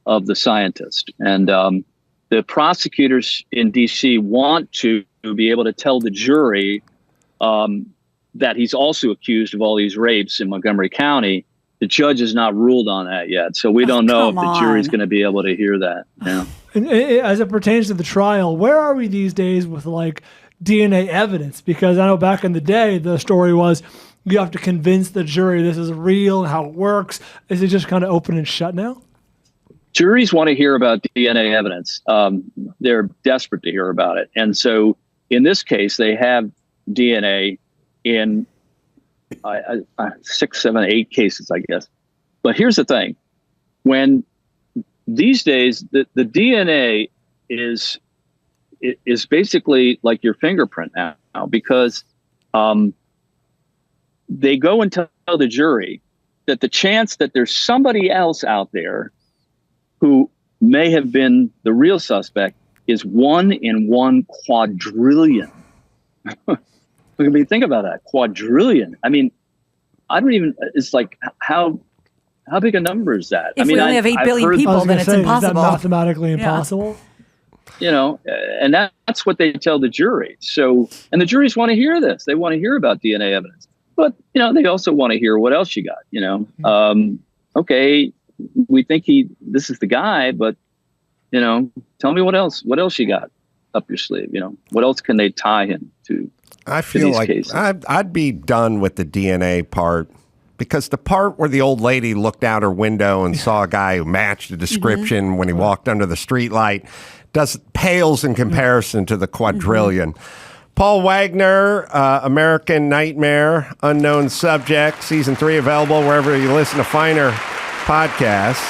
of the scientist. And the prosecutors in D.C. want to be able to tell the jury that he's also accused of all these rapes in Montgomery County. The judge has not ruled on that yet. So we don't know if the jury's going to be able to hear that. Yeah. And as it pertains to the trial, where are we these days with like DNA evidence? Because I know back in the day, the story was you have to convince the jury this is real and how it works. Is it just kind of open and shut now? Juries want to hear about DNA evidence. They're desperate to hear about it. And so in this case, they have DNA in 6, 7, 8 cases, I guess. But here's the thing. When these days, the DNA is basically like your fingerprint now, because they go and tell the jury that the chance that there's somebody else out there who may have been the real suspect is 1 in 1 quadrillion. I mean, think about that, quadrillion. I mean, I don't even. It's like how big a number is that? If I mean, we only have 8 billion people, then it's impossible. Is that mathematically impossible? And that's what they tell the jury. So, and the juries want to hear this. They want to hear about DNA evidence, but they also want to hear what else you got. Okay, we think this is the guy, but tell me what else you got up your sleeve. What else can they tie him to? I feel like I'd be done with the DNA part, because the part where the old lady looked out her window and saw a guy who matched the description when he walked under the streetlight pales in comparison to the quadrillion. Paul Wagner, American Nightmare, Unknown Subject, Season 3 available wherever you listen to finer podcasts.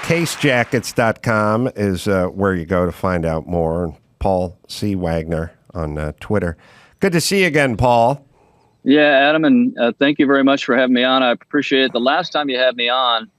Casejackets.com is where you go to find out more. Paul C. Wagner on Twitter. Good to see you again, Paul. Yeah, Adam, and thank you very much for having me on. I appreciate it. The last time you had me on,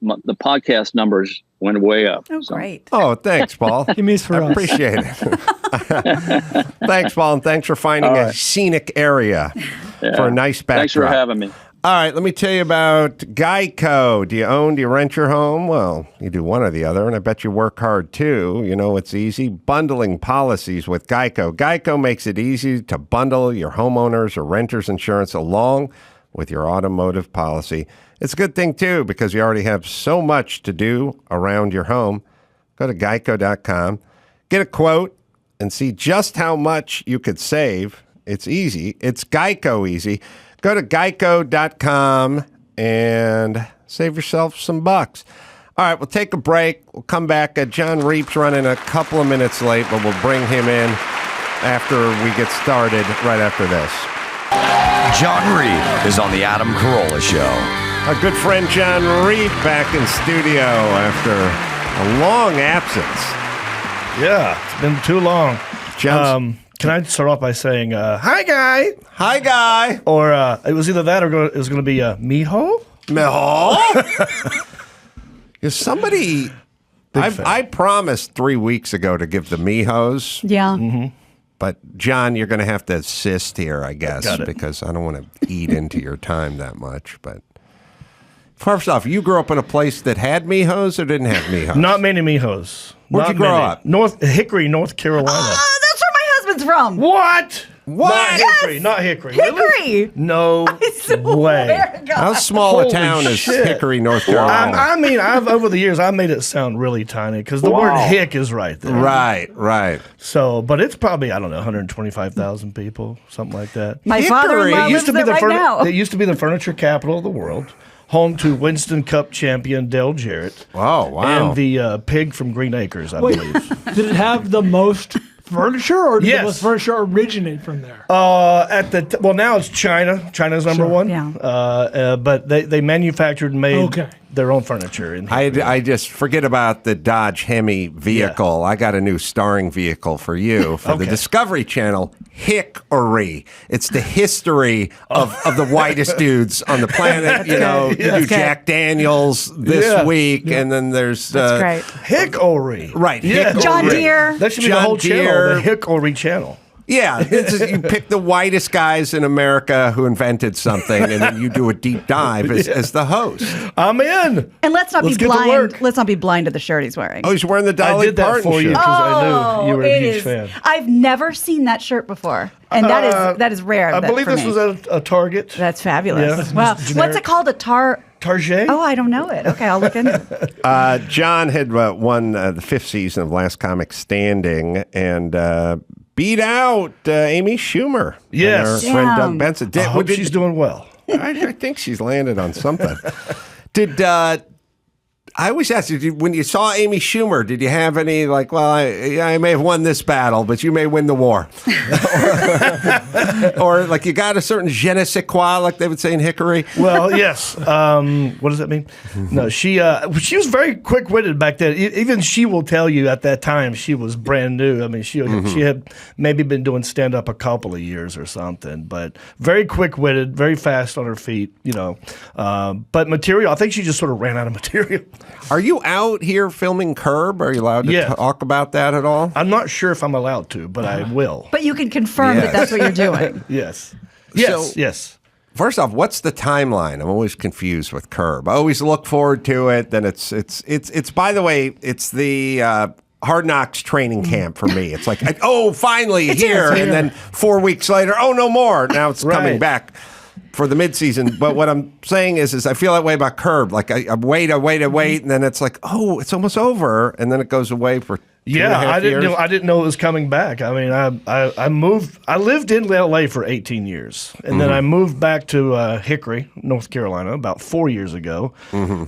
the podcast numbers went way up. Oh, great. Oh, thanks, Paul. He means for us. Appreciate it. Thanks, Paul, and thanks for finding a scenic area for a nice backdrop. Thanks for having me. All right, let me tell you about Geico. Do you rent your home? Well, you do one or the other, and I bet you work hard too. It's easy. Bundling policies with Geico. Geico makes it easy to bundle your homeowners or renters insurance along with your automotive policy. It's a good thing too, because you already have so much to do around your home. Go to geico.com, get a quote, and see just how much you could save. It's easy. It's Geico easy. Go to geico.com and save yourself some bucks. All right, we'll take a break. We'll come back. Jon Reep's running a couple of minutes late, but we'll bring him in after we get started right after this. Jon Reep is on the Adam Carolla Show. Our good friend Jon Reep back in studio after a long absence. Yeah, it's been too long. Can I start off by saying, hi, guy? Hi, guy. Or it was either that or it was going to be Miho? Miho? Is somebody... I promised 3 weeks ago to give the Mihos. Yeah. Mm-hmm. But, John, you're going to have to assist here, I guess, because I don't want to eat into your time that much. But first off, you grew up in a place that had Mihos or didn't have Mihos? Not many Mihos. Where'd you grow up? Hickory, North Carolina. That's where my husband's from. What? What? Not Hickory. Hickory. Really? No way. How small a Holy town is shit. Hickory, North Carolina? I mean, over the years, I made it sound really tiny because the word hick is right there. Right. So, but it's probably, 125,000 people, something like that. My father-in-law lives there right now. It used to be the furniture capital of the world, home to Winston Cup champion Dale Jarrett. Oh, wow. And the pig from Green Acres, I believe. Did it have the most furniture, or Yes. does furniture originate from there? Well, now it's China. China's number one. Yeah. But they manufactured and made Okay. their own furniture. In I just forget about the Dodge Hemi vehicle. I got a new starring vehicle for you for the Discovery Channel, Hickory. It's the history of the whitest dudes on the planet. You know, you do Jack Daniels this week, and then there's That's great. Hickory. Right, Yeah. Hickory. John Deere. That should be the John whole Deere. channel, the Hickory channel. Yeah, you pick the whitest guys in America who invented something, and then you do a deep dive as the host. I'm in. And let's not Let's be get to blind. work. Let's not be blind to the shirt he's wearing. Oh, he's wearing the I Dolly did that Parton for you shirt. because I knew you were a it huge is. fan. I've never seen that shirt before, and that is rare. I believe this was at a Target. That's fabulous. Yeah. Wow. Generic. What's it called? A Target? Oh, I don't know it. Okay, I'll look into it. John had won the 5th season of Last Comic Standing and beat out Amy Schumer. Yes. And her friend Damn. Doug Benson. I hope she's doing well. I think she's landed on something. I always ask you, when you saw Amy Schumer, did you have any, like, well, I may have won this battle, but you may win the war? or like you got a certain je ne sais quoi, like they would say in Hickory? Well, yes. What does that mean? No, she was very quick-witted back then. Even she will tell you at that time she was brand new. I mean, she had maybe been doing stand-up a couple of years or something, but very quick-witted, very fast on her feet, you know. But material, I think she just sort of ran out of material. Are you out here filming Curb? Are you allowed to talk about that at all? I'm not sure if I'm allowed to, but I will. But you can confirm that that's what you're doing. Yes. So- Yes. First off, what's the timeline? I'm always confused with Curb. I always look forward to it. Then it's by the way, it's the Hard Knocks training camp for me. It's like, finally here. And then 4 weeks later, no more. Now it's coming back for the midseason. But what I'm saying is I feel that way about Curb. Like I wait, and then it's like, it's almost over, and then it goes away for 2.5 years. I didn't know it was coming back. I mean, I moved. I lived in LA for 18 years, and then I moved back to Hickory, North Carolina, about 4 years ago.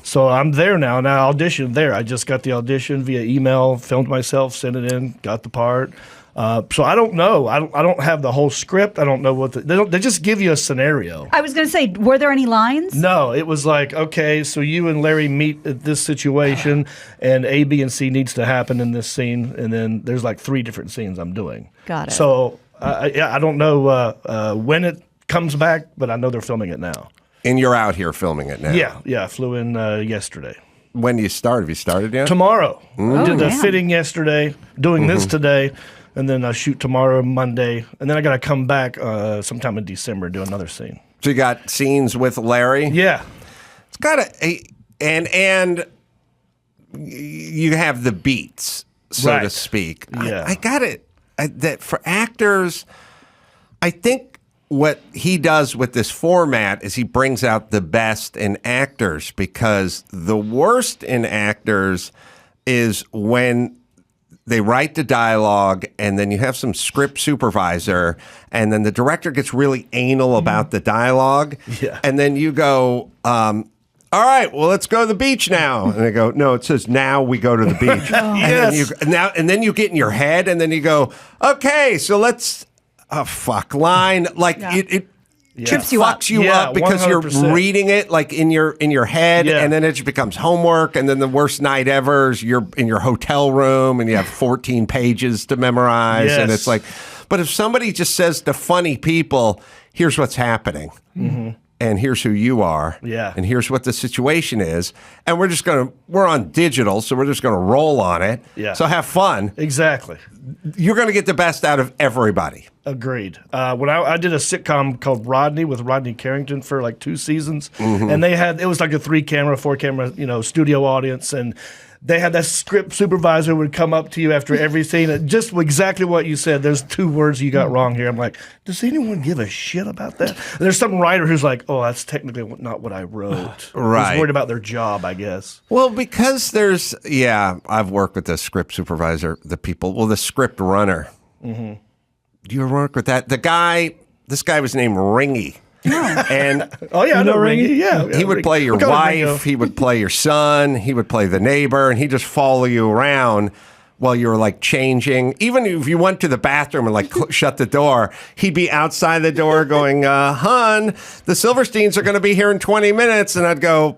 So I'm there now. Now I auditioned there. I just got the audition via email, filmed myself, sent it in, got the part. So I don't know. I don't have the whole script. I don't know what they just give you a scenario. I was going to say, were there any lines? No, it was like, okay, so you and Larry meet at this situation, and A, B, and C needs to happen in this scene, and then there's like 3 different scenes I'm doing. Got it. So I don't know when it comes back, but I know they're filming it now. And you're out here filming it now. Yeah, I flew in yesterday. When do you start? Have you started yet? Tomorrow. Did the damn. fitting yesterday, doing this today. And then I shoot tomorrow, Monday, and then I got to come back sometime in December and do another scene. So you got scenes with Larry? Yeah. It's got and you have the beats, so to Right. speak. Yeah. I got it. That for actors, I think what he does with this format is he brings out the best in actors, because the worst in actors is when they write the dialogue, and then you have some script supervisor, and then the director gets really anal about the dialogue. Yeah. And then you go, all right, well, let's go to the beach now. And they go, no, it says now we go to the beach. And then you get in your head, and then you go, okay, so let's, line. Like it Trips you up. fucks you up because you're 100%. reading it like in your head, Yeah. and then it just becomes homework, and then the worst night ever is you're in your hotel room and you have 14 pages to memorize, and Yes. it's like, but if somebody just says to funny people, here's what's happening, and here's who you are, Yeah. and here's what the situation is, and we're on digital, so we're just gonna roll on it, Yeah. so have fun. Exactly. You're gonna get the best out of everybody. Agreed. When I did a sitcom called Rodney with Rodney Carrington for like 2 seasons, and it was like a 3-camera, 4-camera, studio audience, and they had that script supervisor would come up to you after every scene, and just exactly what you said. There's 2 words you got wrong here. I'm like, does anyone give a shit about that? And there's some writer who's like, oh, that's technically not what I wrote. Right. Who's worried about their job, I guess. Well, because I've worked with the script supervisor, the script runner. Do you ever work with that? This guy was named Ringy. And Oh yeah, I know Ringy? Ringy. Yeah, he would play your We'll call him Ringo. wife, he would play your son, he would play the neighbor, and he'd just follow you around while you were like changing. Even if you went to the bathroom and like shut the door, he'd be outside the door going, "Hun, the Silversteins are going to be here in 20 minutes," and I'd go,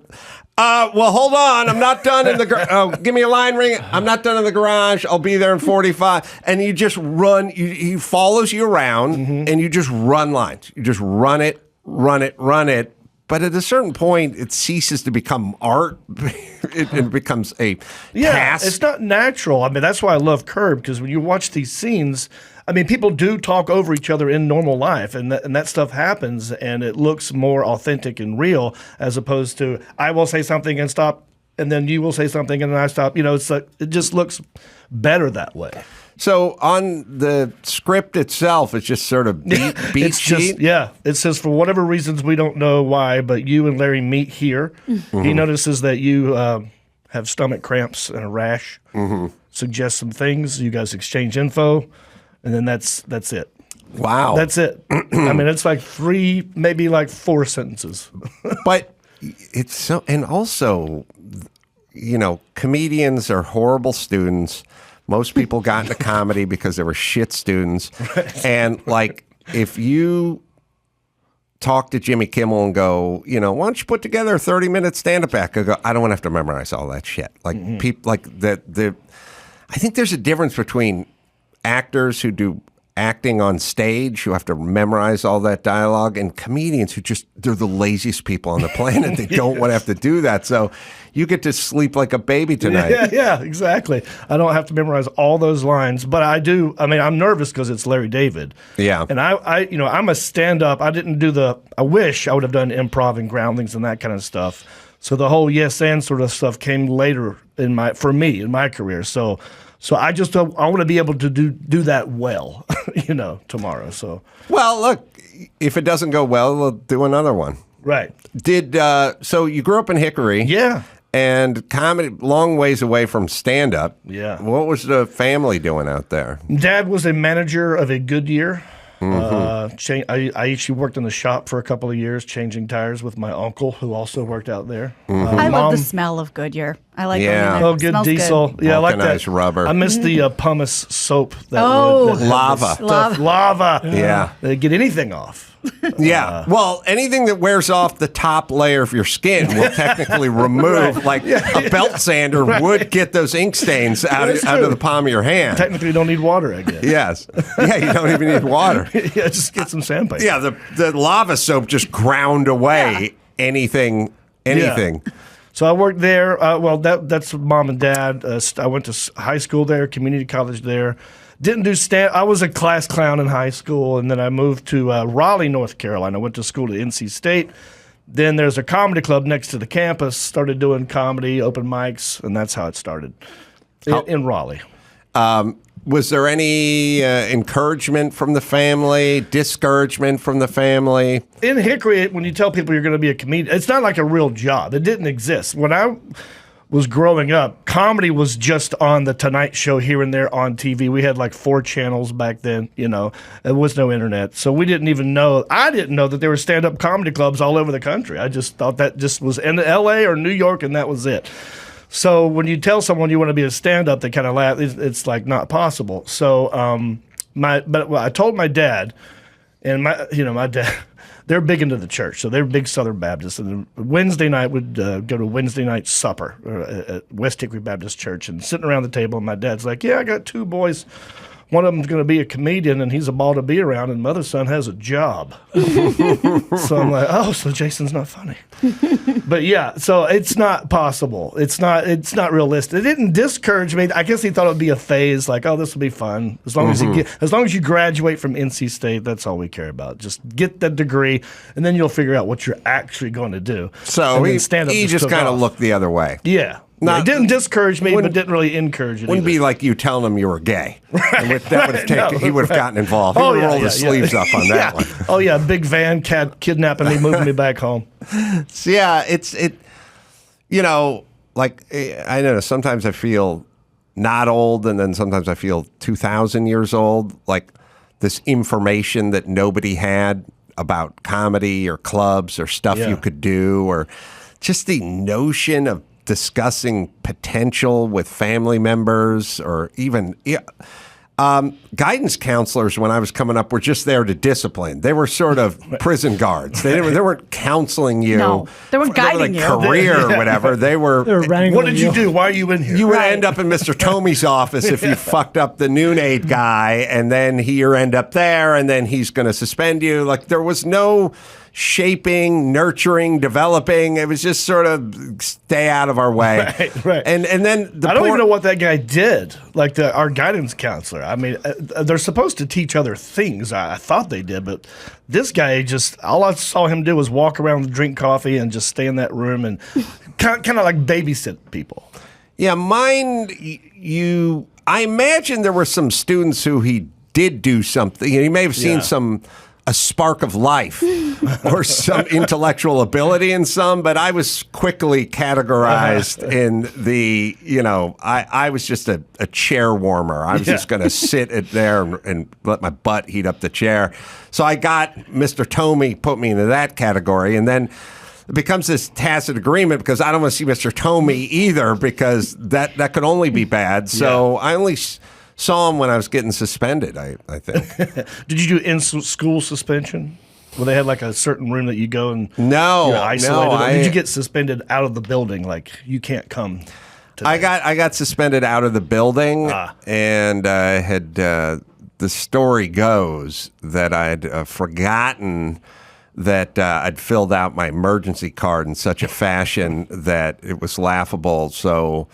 well, hold on. I'm not done in the garage. Give me a line ring. I'm not done in the garage. I'll be there in 45. And you just run. He follows you around, and you just run lines. You just run it. But at a certain point, it ceases to become art. It becomes a task. It's not natural. I mean, that's why I love Curb, because when you watch these scenes, I mean, people do talk over each other in normal life, and that stuff happens, and it looks more authentic and real, as opposed to I will say something and stop, and then you will say something and then I stop. You know, it's like, it just looks better that way. So on the script itself, it's just sort of beat sheet? It says, for whatever reasons we don't know why, but you and Larry meet here. Mm-hmm. He notices that you have stomach cramps and a rash. Mm-hmm. Suggests some things. You guys exchange info, and then that's it. Wow. That's it. I mean, it's like 3, maybe like 4 sentences. But it's so, and also, you know, comedians are horrible students. Most people got into comedy because they were shit students. Right. And like, if you talk to Jimmy Kimmel and go, you know, why don't you put together a 30-minute stand-up act? I go, I don't want to have to memorize all that shit. Like people, like I think there's a difference between actors who do acting on stage, who have to memorize all that dialogue, and comedians who they're the laziest people on the planet. They don't want to have to do that. So you get to sleep like a baby tonight. Yeah, exactly. I don't have to memorize all those lines, but I do. I mean, I'm nervous because it's Larry David. Yeah. And I'm a stand-up. I didn't do I wish I would have done improv and groundlings and that kind of stuff. So the whole yes and sort of stuff came later for me in my career. So I want to be able to do that well, you know, tomorrow. So well, look, if it doesn't go well, we'll do another one. Right. So you grew up in Hickory? Yeah. And comedy, long ways away from stand-up. Yeah. What was the family doing out there? Dad was a manager of a Goodyear. I actually worked in the shop for a couple of years, changing tires with my uncle, who also worked out there. I love the smell of Goodyear. I like going in there. Oh, good diesel. Good. Yeah, I like that. Vulcanized rubber. I miss the pumice soap. Lava. Yeah. They get anything off. Yeah. Well, anything that wears off the top layer of your skin will technically remove, Right. like a belt sander would get those ink stains out of the palm of your hand. Technically, you don't need water, I guess. Yes. Yeah, you don't even need water. Yeah, just get some sandpaper. Yeah, the lava soap just ground away anything. Yeah. So I worked there. That's mom and dad. I went to high school there, community college there. Didn't do I was a class clown in high school, and then I moved to Raleigh, North Carolina. I went to school at NC State. Then there's a comedy club next to the campus. Started doing comedy, open mics, and that's how it started in Raleigh. Was there any encouragement from the family, discouragement from the family? In Hickory, when you tell people you're going to be a comedian, it's not like a real job. It didn't exist. When I was growing up, comedy was just on the Tonight Show here and there on TV. We had like 4 channels back then, you know. There was no internet. So we didn't even know. I didn't know that there were stand-up comedy clubs all over the country. I just thought that just was in L.A. or New York, and that was it. So when you tell someone you want to be a stand-up, they kind of laugh. It's like not possible. So I told my dad, and my dad, they're big into the church, so they're big Southern Baptists. And Wednesday night would go to Wednesday night supper at West Hickory Baptist Church, and sitting around the table, and my dad's like, "Yeah, I got 2 boys. One of them's going to be a comedian, and he's a ball to be around, and my other son has a job." So I'm like, "Oh, so Jason's not funny." But yeah, so it's not possible. It's not realistic. It didn't discourage me. I guess he thought it would be a phase, like, "Oh, this will be fun." As long as you graduate from NC State, that's all we care about. Just get the degree, and then you'll figure out what you're actually going to do. So he just kind of looked the other way. Yeah. It didn't discourage me, but didn't really encourage it. Wouldn't be like you telling him you were gay. Right. He would have gotten involved. He would have rolled his sleeves up on that one. Oh yeah, big van kidnapping me, moving me back home. So yeah, you know, like I don't know. Sometimes I feel not old, and then sometimes I feel 2,000 years old. Like this information that nobody had about comedy or clubs or stuff you could do, or just the notion of discussing potential with family members or even guidance counselors when I was coming up were just there to discipline. They were sort of prison guards. They weren't counseling you. No, they weren't guiding you. Career or whatever. They were wrangling What did you do? Why are you in here? You would end up in Mr. Tomey's office if you fucked up the noon aid guy, and then you end up there, and then he's going to suspend you. Like, there was no shaping, nurturing, developing. It was just sort of stay out of our way. Right. And then I don't even know what that guy did. Like our guidance counselor. I mean, they're supposed to teach other things. I thought they did, but this guy all I saw him do was walk around and drink coffee and just stay in that room and kind of like babysit people. Yeah, mine, I imagine there were some students who he did do something. He may have seen a spark of life or some intellectual ability in some, but I was quickly categorized in the, I was just a chair warmer. I was just going to sit there and let my butt heat up the chair. So I got Mr. Tomey put me into that category, and then it becomes this tacit agreement because I don't want to see Mr. Tomey either because that could only be bad. So I only saw him when I was getting suspended, I think. Did you do in-school suspension? Where they had like a certain room that you go and you're isolated? No. Or did you get suspended out of the building? Like, you can't come today? I got suspended out of the building, and I had the story goes that I'd forgotten that I'd filled out my emergency card in such a fashion that it was laughable. So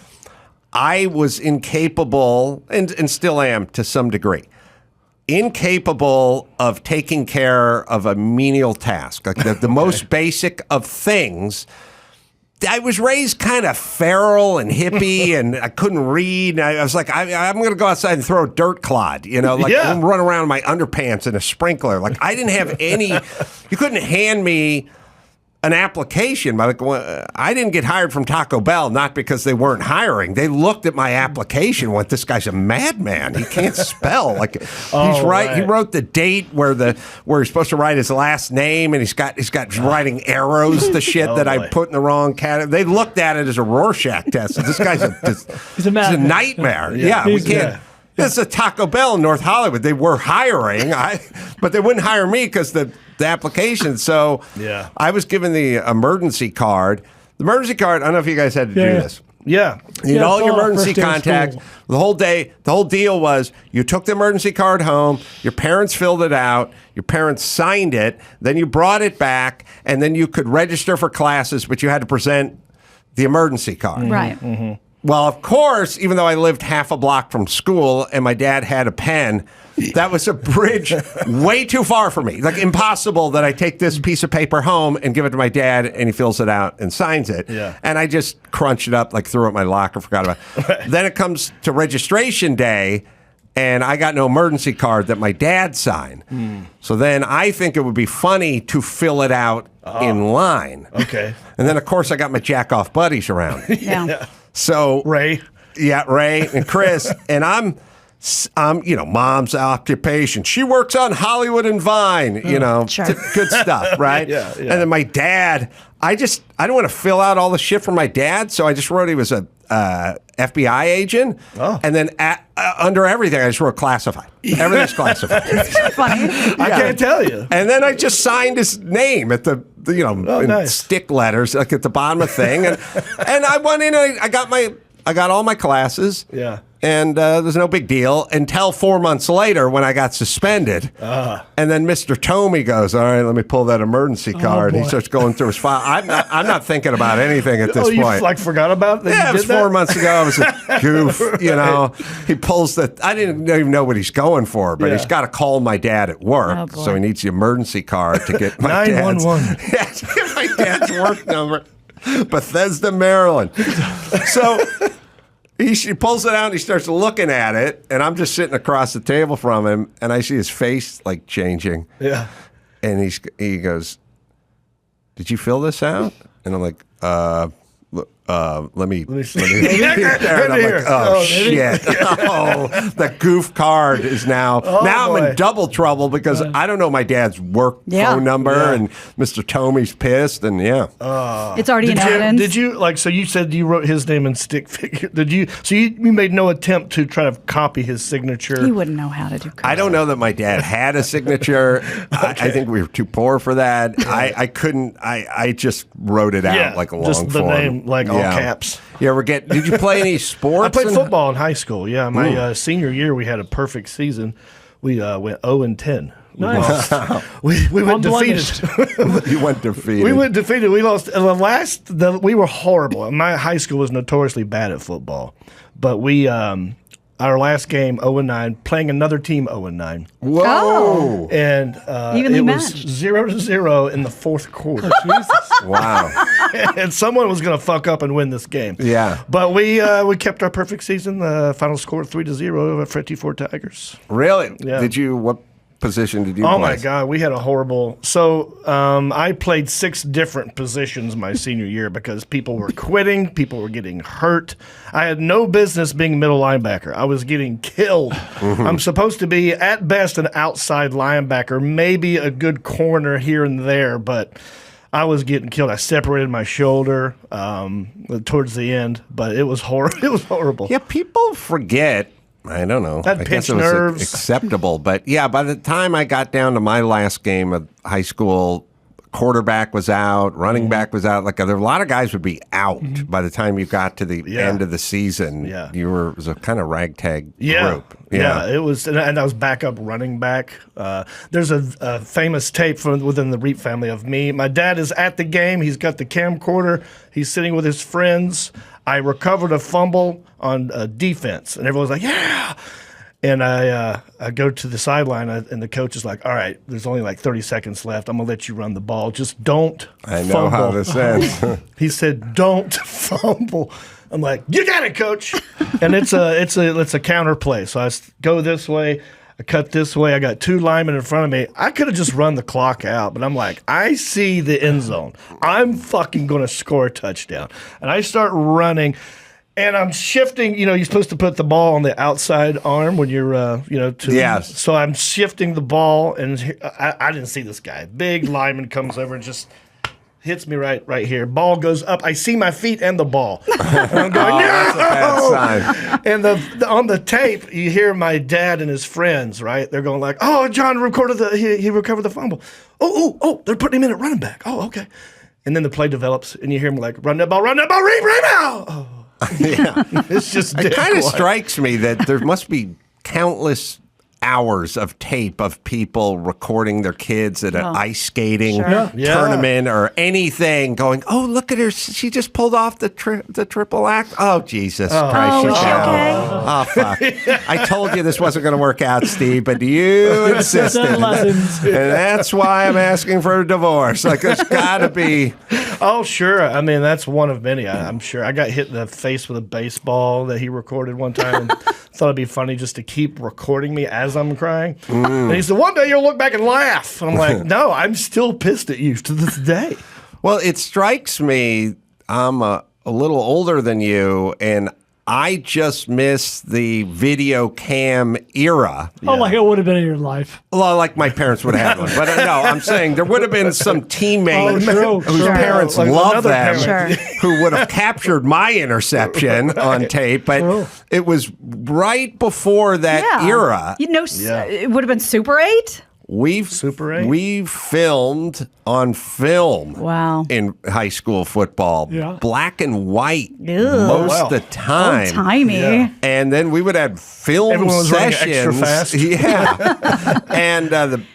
I was incapable, and still am to some degree, incapable of taking care of a menial task, like the most basic of things. I was raised kind of feral and hippie, and I couldn't read. I was like, I'm going to go outside and throw a dirt clod, I'm run around in my underpants in a sprinkler. Like, I didn't have any, you couldn't hand me an application. I didn't get hired from Taco Bell, not because they weren't hiring. They looked at my application and went, this guy's a madman. He can't spell. Like, He wrote the date where he's supposed to write his last name, and he's got writing arrows to shit that I put in the wrong category. They looked at it as a Rorschach test. This guy's a nightmare. We can't. It's a Taco Bell in North Hollywood. They were hiring, but they wouldn't hire me because the application. So I was given the emergency card. The emergency card, I don't know if you guys had to do this. Yeah. You had all your emergency contacts. The whole deal was you took the emergency card home, your parents filled it out, your parents signed it, then you brought it back, and then you could register for classes, but you had to present the emergency card. Right. Mm-hmm. Well, of course, even though I lived half a block from school and my dad had a pen, that was a bridge way too far for me. Like, impossible that I take this piece of paper home and give it to my dad and he fills it out and signs it. Yeah. And I just crunched it up, like threw it in my locker, forgot about it. Then it comes to registration day, and I got no emergency card that my dad signed. So then I think it would be funny to fill it out in line. Okay. And then, of course, I got my jack-off buddies around. Yeah. So Ray and Chris, and I'm mom's occupation. She works on Hollywood and Vine, Sure. Good stuff, right? Yeah. And then my dad, I don't want to fill out all the shit for my dad, so I just wrote he was a FBI agent, and then under everything, I just wrote classified. Everything's classified. It's funny. I can't tell you. And then I just signed his name at in nice. stick letters, like at the bottom of the thing, and I went in. And I got all my classes. Yeah. And there's no big deal until 4 months later when I got suspended. And then Mr. Tomey goes, all right, let me pull that emergency card. He starts going through his file. I'm not thinking about anything at this point. You forgot about that? Yeah, it was 4 months ago. I was a goof, He pulls I didn't even know what he's going for, but he's got to call my dad at work. So he needs the emergency card to get my 911. To get my dad's work number. Bethesda, Maryland. So he pulls it out and he starts looking at it, and I'm just sitting across the table from him, and I see his face like changing. Yeah. And he goes, "Did you fill this out?" And I'm like, let me see. and I'm like, oh, shit. Oh, the goof card is now I'm in double trouble because I don't know my dad's work phone number, and Mr. Tomey's pissed, and it's already in evidence. Did you so you said you wrote his name in stick figure? Did you? So you made no attempt to try to copy his signature? He wouldn't know how to do. I don't know that my dad had a signature. I think we were too poor for that. I couldn't. I just wrote it out like a long just the form. Name, like all caps. Yeah, did you play any sports? I played football in high school. Yeah, my senior year we had a perfect season. We went 0-10. Nice. We went defeated. You went defeated. We went defeated. We lost. We were horrible. My high school was notoriously bad at football, but we. Our last game, 0-9, playing another team 0-9. Whoa! Oh. And Evenly it matched. was 0-0 in the fourth quarter. Jesus. Wow. And someone was going to fuck up and win this game. Yeah. But we kept our perfect season. The final score 3-0 for 54 Tigers. Really? Yeah. What position did you Oh play? my God, we had a horrible. So I played 6 different positions my senior year because people were quitting, people were getting hurt. I had no business being middle linebacker. I was getting killed. I'm supposed to be at best an outside linebacker, maybe a good corner here and there, but I was getting killed. I separated my shoulder towards the end, but it was horrible. It was horrible. Yeah, people forget. I don't know. Had I guess pinched it was nerves. acceptable. But yeah, by the time I got down to my last game of high school, quarterback was out, running back was out. Like there were a lot of guys would be out by the time you got to the end of the season. Yeah. It was a kind of ragtag group. Yeah, it was, and I was backup running back. There's a famous tape from within the Reep family of me. My dad is at the game. He's got the camcorder. He's sitting with his friends. I recovered a fumble on defense, and everyone's like, "Yeah!" And I go to the sideline, and the coach is like, "All right, there's only like 30 seconds left. I'm gonna let you run the ball. Just don't I know fumble." how this ends. He said, "Don't fumble." I'm like, "You got it, coach." And it's a counter play. So I go this way, I cut this way. I got 2 linemen in front of me. I could have just run the clock out, but I'm like, I see the end zone. I'm fucking going to score a touchdown. And I start running, and I'm shifting. You're supposed to put the ball on the outside arm when you're, Yes. So I'm shifting the ball, and I didn't see this guy. Big lineman comes over and just hits me right here. Ball goes up. I see my feet and the ball. And I'm going, no! That's a bad sign. And on the tape, you hear my dad and his friends, right? They're going like, "Oh, John he recovered the fumble. Oh, they're putting him in at running back. Oh, okay." And then the play develops, and you hear him like, run that ball, Reep now. Oh. Yeah. It's just It kind of quiet. strikes me that there must be countless hours of tape of people recording their kids at an ice skating tournament or anything going, "Oh, look at her. She just pulled off the triple act. Oh, Jesus Christ. is she's she down. okay? Oh, fuck. I told you this wasn't going to work out, Steve, but you insisted. Lessons. And that's why I'm asking for a divorce. Like, there's got to be. Oh, sure. I mean, that's one of many. I'm sure. I got hit in the face with a baseball that he recorded one time. And thought it'd be funny just to keep recording me as I'm crying. And he said, "One day you'll look back and laugh." And I'm like, "No, I'm still pissed at you to this day." Well, it strikes me, I'm a little older than you, and I just miss the video cam era. Oh, like it would have been in your life. Well, like my parents would have had one. But no, I'm saying there would have been some teammate true, whose sure. parents Like loved another them parent. who would have captured my interception on tape. But True. it was right before that era. It would have been Super 8? Super 8? We filmed on film Wow. in high school football, Yeah. black and white Ew. most of the time. Old-timey. Yeah. And then we would have film Everyone was running sessions. extra fast. Yeah. And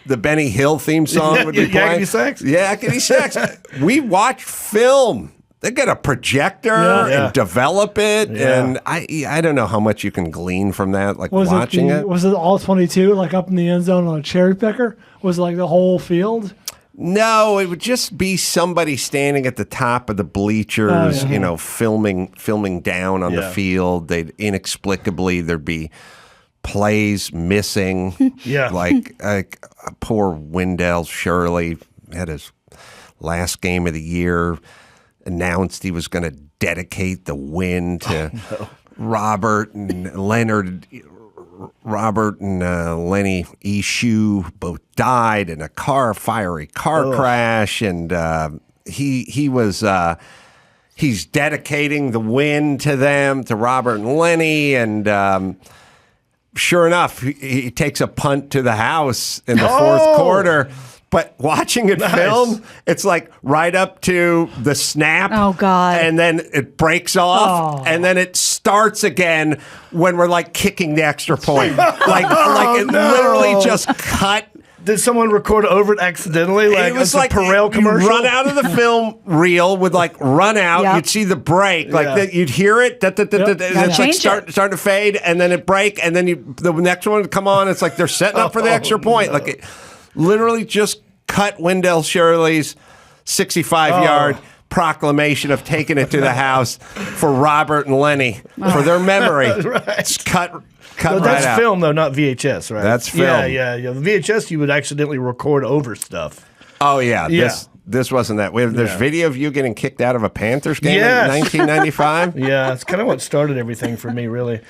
the Benny Hill theme song would be playing. Yakety sax? Yakety sax. We watched film. They get a projector Yeah. and develop it. Yeah. And I don't know how much you can glean from that, like Was watching it. Was it all 22, like up in the end zone on a cherry picker? Was it like the whole field? No, it would just be somebody standing at the top of the bleachers, Oh, yeah. filming down on the Yeah. field. There'd be plays missing. Yeah. Like poor Wendell Shirley had his last game of the year. announced he was going to dedicate the win to Robert and Leonard. Robert and Lenny Ishu both died in a fiery car crash, and he's dedicating the win to them, to Robert and Lenny, and sure enough, he takes a punt to the house in the fourth quarter. But watching it film, it's like right up to the snap. Oh, God. And then it breaks off. And then it starts again when we're like kicking the extra point. Like it literally just cut. Did someone record over it accidentally? Like it was a like Perel commercial? You run out of the film reel with like run out. Yep. You'd see the break. Like you'd hear it. And it's like starting to fade. And then it break. And then the next one would come on. It's like they're setting up for the extra point. Like it literally just cut Wendell Shirley's 65-yard proclamation of taking it to the house for Robert and Lenny for their memory. It's cut No, right that's out. film, though, not VHS, right? That's film. Yeah. The VHS, you would accidentally record over stuff. Oh, yeah. This wasn't that. There's video of you getting kicked out of a Panthers game in 1995. Yeah, it's kind of what started everything for me, really.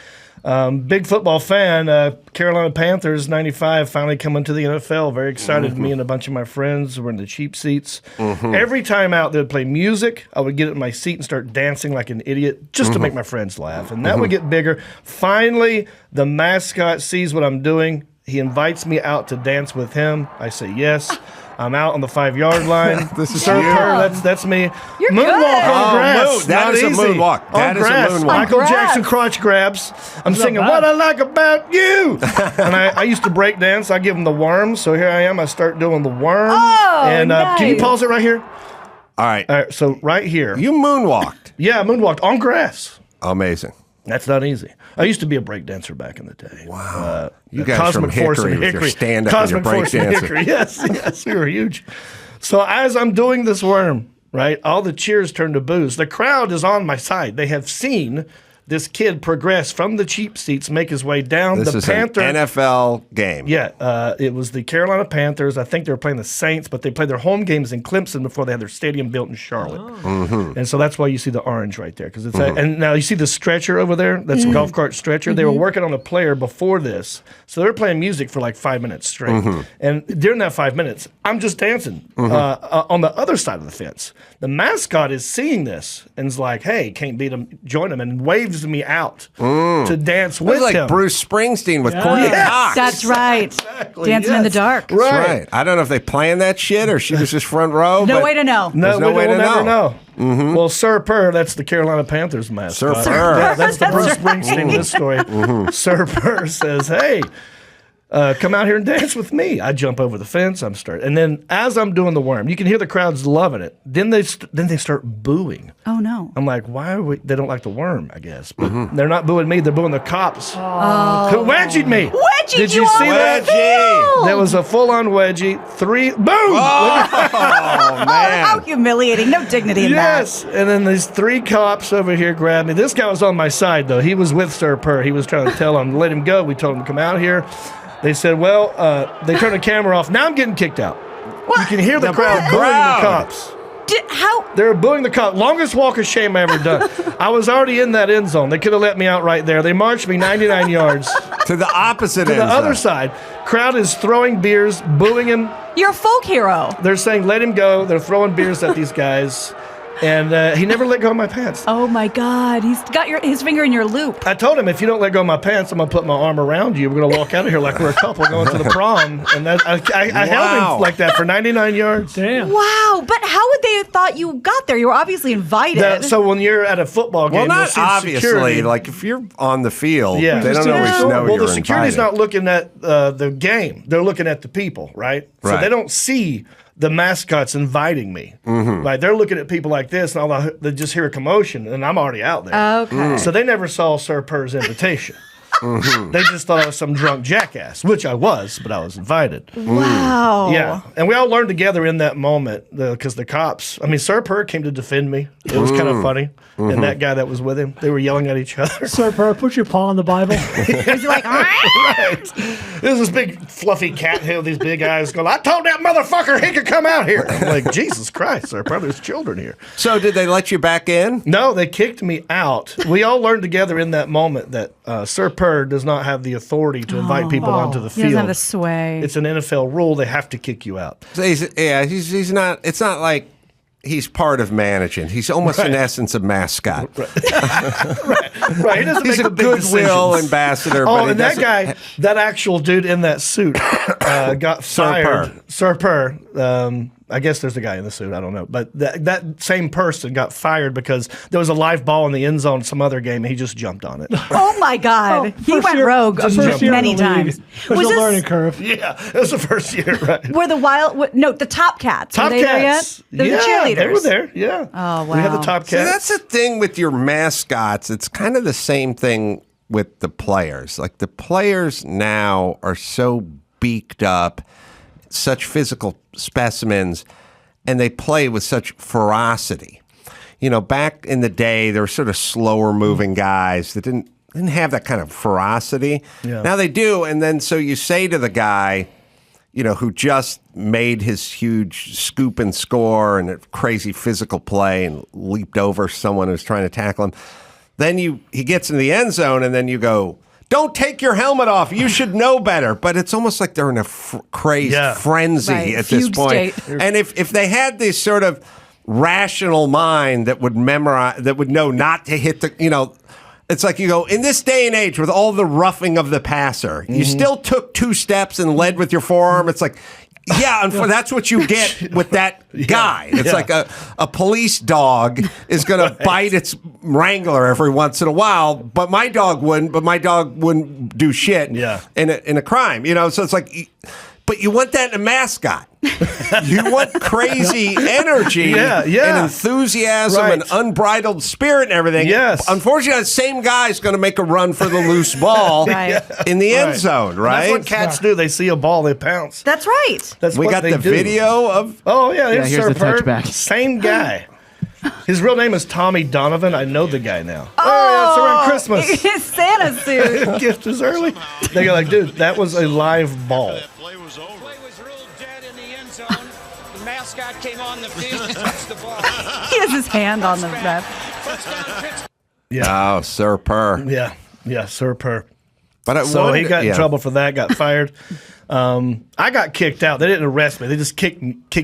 Big football fan. Carolina Panthers, 95, finally coming to the NFL. Very excited. Me and a bunch of my friends were in the cheap seats. Every time out, they would play music. I would get in my seat and start dancing like an idiot just to make my friends laugh. And that would get bigger. Finally, the mascot sees what I'm doing. He invites me out to dance with him. I say yes. I'm out on the 5-yard line. This is Sir you. Purr, that's me. You're Moonwalk good. on grass. That Not is a easy. moonwalk. That on is a grass. moonwalk. Michael On Jackson grass. crotch grabs. I'm singing bad. What I Like About You. And I used to break dance. I give them the worm. So here I am. I start doing the worm. Oh, and can you nice. pause it right here? All right. All right. So right here. You moonwalked. Yeah, I moonwalked on grass. Amazing. That's not easy. I used to be a break dancer back in the day. Wow. You guys from Force Hickory and with your Hickory. stand-up and your Cosmic Force and breakdancing. Hickory. Yes, we were huge. So as I'm doing this worm, right, all the cheers turn to boos. The crowd is on my side. They have seen this kid progress from the cheap seats, make his way down. This the is Panther. an NFL game. Yeah, it was the Carolina Panthers. I think they were playing the Saints, but they played their home games in Clemson before they had their stadium built in Charlotte. And so that's why you see the orange right there. Because and now you see the stretcher over there. That's a golf cart stretcher. They were working on a player before this, so they were playing music for like 5 minutes straight. And during that 5 minutes, I'm just dancing on the other side of the fence. The mascot is seeing this and is like, "Hey, can't beat him. Join him," and waves me out to dance It was with like him. Bruce Springsteen with Courtney Yes. Cox. That's right. Exactly, Dancing in the yes. dark. That's right. I don't know if they planned that shit or she was just front row. No but way to know. There's no way we'll to never know. Well, Sir Purr, that's the Carolina Panthers mascot. Sir Purr. That's the Bruce Springsteen of this story. Sir Purr says, "Hey, come out here and dance with me." I jump over the fence. And then as I'm doing the worm, you can hear the crowd's loving it. Then they start booing. Oh, no. I'm like, why are we? They don't like the worm, I guess. But they're not booing me. They're booing the cops. Who wedgied me? Wedgied Did you you see on that? the field! That was a full-on wedgie. Boom! Oh, man. How humiliating. No dignity in Yes, and then these 3 cops over here grabbed me. This guy was on my side, though. He was with Sir Purr. He was trying to tell him, let him go. We told him to come out here. They said, well, they turned the camera off. Now I'm getting kicked out. You can hear the crowd booing the cops. How? They were booing the cops. Longest walk of shame I ever done. I was already in that end zone. They could have let me out right there. They marched me 99 yards To the opposite to end the other zone. side. Crowd is throwing beers, booing him. You're a folk hero. They're saying, let him go. They're throwing beers at these guys. And he never let go of my pants. Oh, my God. He's got his finger in your loop. I told him, if you don't let go of my pants, I'm going to put my arm around you. We're going to walk out of here like we're a couple going to the prom. And that, I held him like that for 99 yards. Damn. Wow. But how would they have thought you got there? You were obviously invited. So when you're at a football game, Well, you'll not see obviously. security. Like if you're on the field, Yeah. they don't always know Well, you're the security's invited. not looking at the game. They're looking at the people, right? So Right. they don't see the mascots inviting me. Right? They're looking at people like this, and they just hear a commotion, and I'm already out there. Okay. So they never saw Sir Purr's invitation. They just thought I was some drunk jackass, which I was, but I was invited. Wow. Yeah, and we all learned together in that moment because the cops. I mean, Sir Per came to defend me. It was kind of funny, and that guy that was with him, they were yelling at each other. Sir Per, put your paw on the Bible. He's like, Right. There's this big fluffy cat here with these big eyes going, I told that motherfucker he could come out here. I'm like, Jesus Christ, Sir Per, there's children here. So did they let you back in? No, they kicked me out. We all learned together in that moment that Sir Per does not have the authority to invite people onto the he field. doesn't have the sway. It's an NFL rule. They have to kick you out. So he's not. It's not like he's part of management. He's almost in essence a mascot. Right. He doesn't He's make a the big goodwill decisions. ambassador. Oh, but he and that doesn't- guy, that actual dude in that suit, got fired. Sir Per. I guess there's a guy in the suit. I don't know. But that same person got fired because there was a live ball in the end zone some other game, and he just jumped on it. Oh my God. He First went year- rogue first year in many the league. times. There's a learning curve. Yeah, it was the first year, right? Were the the Top Cats? Top were they Cats. there yet? The cheerleaders. They were there. Yeah. Oh, We had the wow. Top See, Cats. that's the thing with your mascots. It's kind of the same thing with the players. Like the players now are so beaked up, such physical specimens, and they play with such ferocity. You know, back in the day, there were sort of slower moving guys that didn't have that kind of ferocity. Yeah. Now they do, and then so you say to the guy, you know, who just made his huge scoop and score and a crazy physical play and leaped over someone who's trying to tackle him. Then he gets in the end zone, and then you go, don't take your helmet off. You should know better. But it's almost like they're in a crazed frenzy Right, at this fugue point. state. And if they had this sort of rational mind that would memorize, that would know not to hit the, you know, it's like you go, in this day and age with all the roughing of the passer, you still took 2 steps and led with your forearm. It's like, yeah, that's what you get with that guy. It's like a police dog is going to bite its wrangler every once in a while, but my dog wouldn't. But my dog wouldn't do shit in a crime, you know. So it's like, but you want that in a mascot. You want crazy energy and enthusiasm and unbridled spirit and everything. Yes. Unfortunately, the same guy's going to make a run for the loose ball in the end zone, right? That's what cats do. They see a ball, they pounce. That's right. That's We what got they the do. video of. Oh, yeah. Yeah, here's Sir the Per. touchback. Same guy. His real name is Tommy Donovan. I know the guy now. Oh, it's around Christmas. His Santa suit. Gift is early. They go like, dude, that was a live ball. Play was ruled dead in the end zone. The mascot came on the field and touched the ball. He has his hand on the ref. First down, Pittsburgh. Oh, Sir Per. Yeah, Sir Per. But So he got in trouble for that, got fired. I got kicked out. They didn't arrest me. They just kick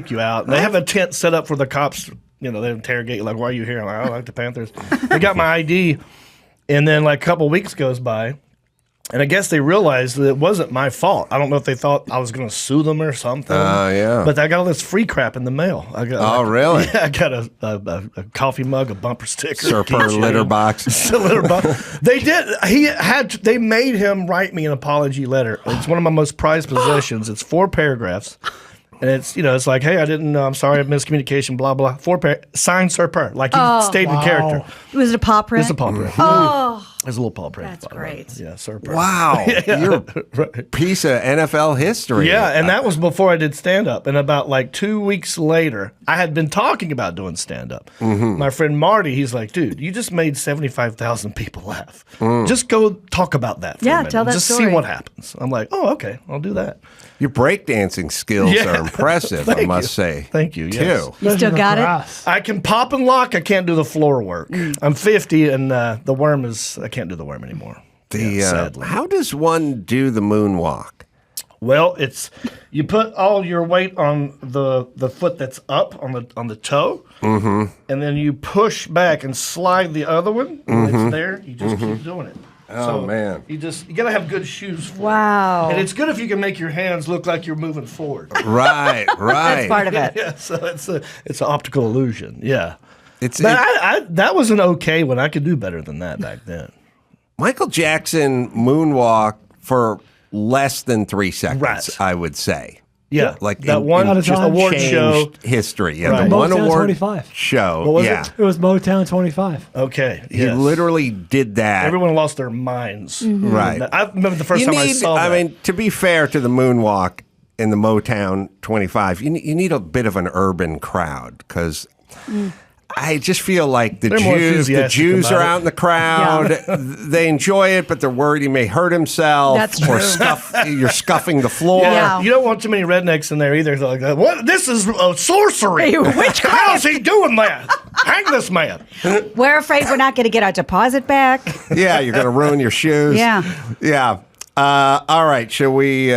you out. And they have a tent set up for the cops. You know, they interrogate you like, why are you here? I'm like, I like the Panthers. They got my ID. And then like a couple weeks goes by. And I guess they realized that it wasn't my fault. I don't know if they thought I was going to sue them or something. Yeah. But I got all this free crap in the mail. I got really? Yeah, I got a coffee mug, a bumper sticker. Sir Per keychain. litter box. Litter box. They did. They made him write me an apology letter. It's one of my most prized possessions. It's 4 paragraphs. And it's, you know, it's like, hey, I didn't know. I'm sorry, miscommunication, blah, blah. 4 signed Sir Per, like he stayed in character. Was it a paw print? It's a paw print. Oh, There's a little paw print. that's great. Yeah, Sir Per. Wow. You're a piece of NFL history. Yeah, and that was before I did stand-up. And about like 2 weeks later, I had been talking about doing stand-up. My friend Marty, he's like, dude, you just made 75,000 people laugh. Just go talk about that for a minute. tell that Just story. see what happens. I'm like, oh, okay, I'll do that. Your breakdancing skills are impressive, I Thank must you. say. Thank you, Too. yes. You still got it? I can pop and lock. I can't do the floor work. I'm 50, and the worm I can't do the worm anymore. Sadly. How does one do the moonwalk? Well, it's you put all your weight on the foot that's up on the toe, and then you push back and slide the other one. And it's there. You just keep doing it. Oh, man. You gotta have good shoes for it. Wow. And it's good if you can make your hands look like you're moving forward. Right. That's part of it. Yeah, so it's an optical illusion. Yeah. But It- I that was an okay one. I could do better than that back then. Michael Jackson moonwalk for less than 3 seconds, Right. I would say. Yeah, like that one just award changed show. history. Yeah, Right. the one Motown award 25. show. What was yeah, it? It was Motown 25. Okay, he yes. literally did that. Everyone lost their minds. Right. I remember the first You time I need- saw that. I mean, to be fair to the moonwalk in the Motown 25, you need a bit of an urban crowd because I just feel like the They're more enthusiastic Jews are about it. out in the crowd. They enjoy it, but they're worried he may hurt himself. That's or true. you're scuffing the floor. Yeah. You don't want too many rednecks in there either. They're like, what? This is sorcery. Hey, witchcraft. How is he doing that? Hang this man. We're afraid we're not going to get our deposit back. Yeah, you're going to ruin your shoes. Yeah. Yeah. All right. Shall we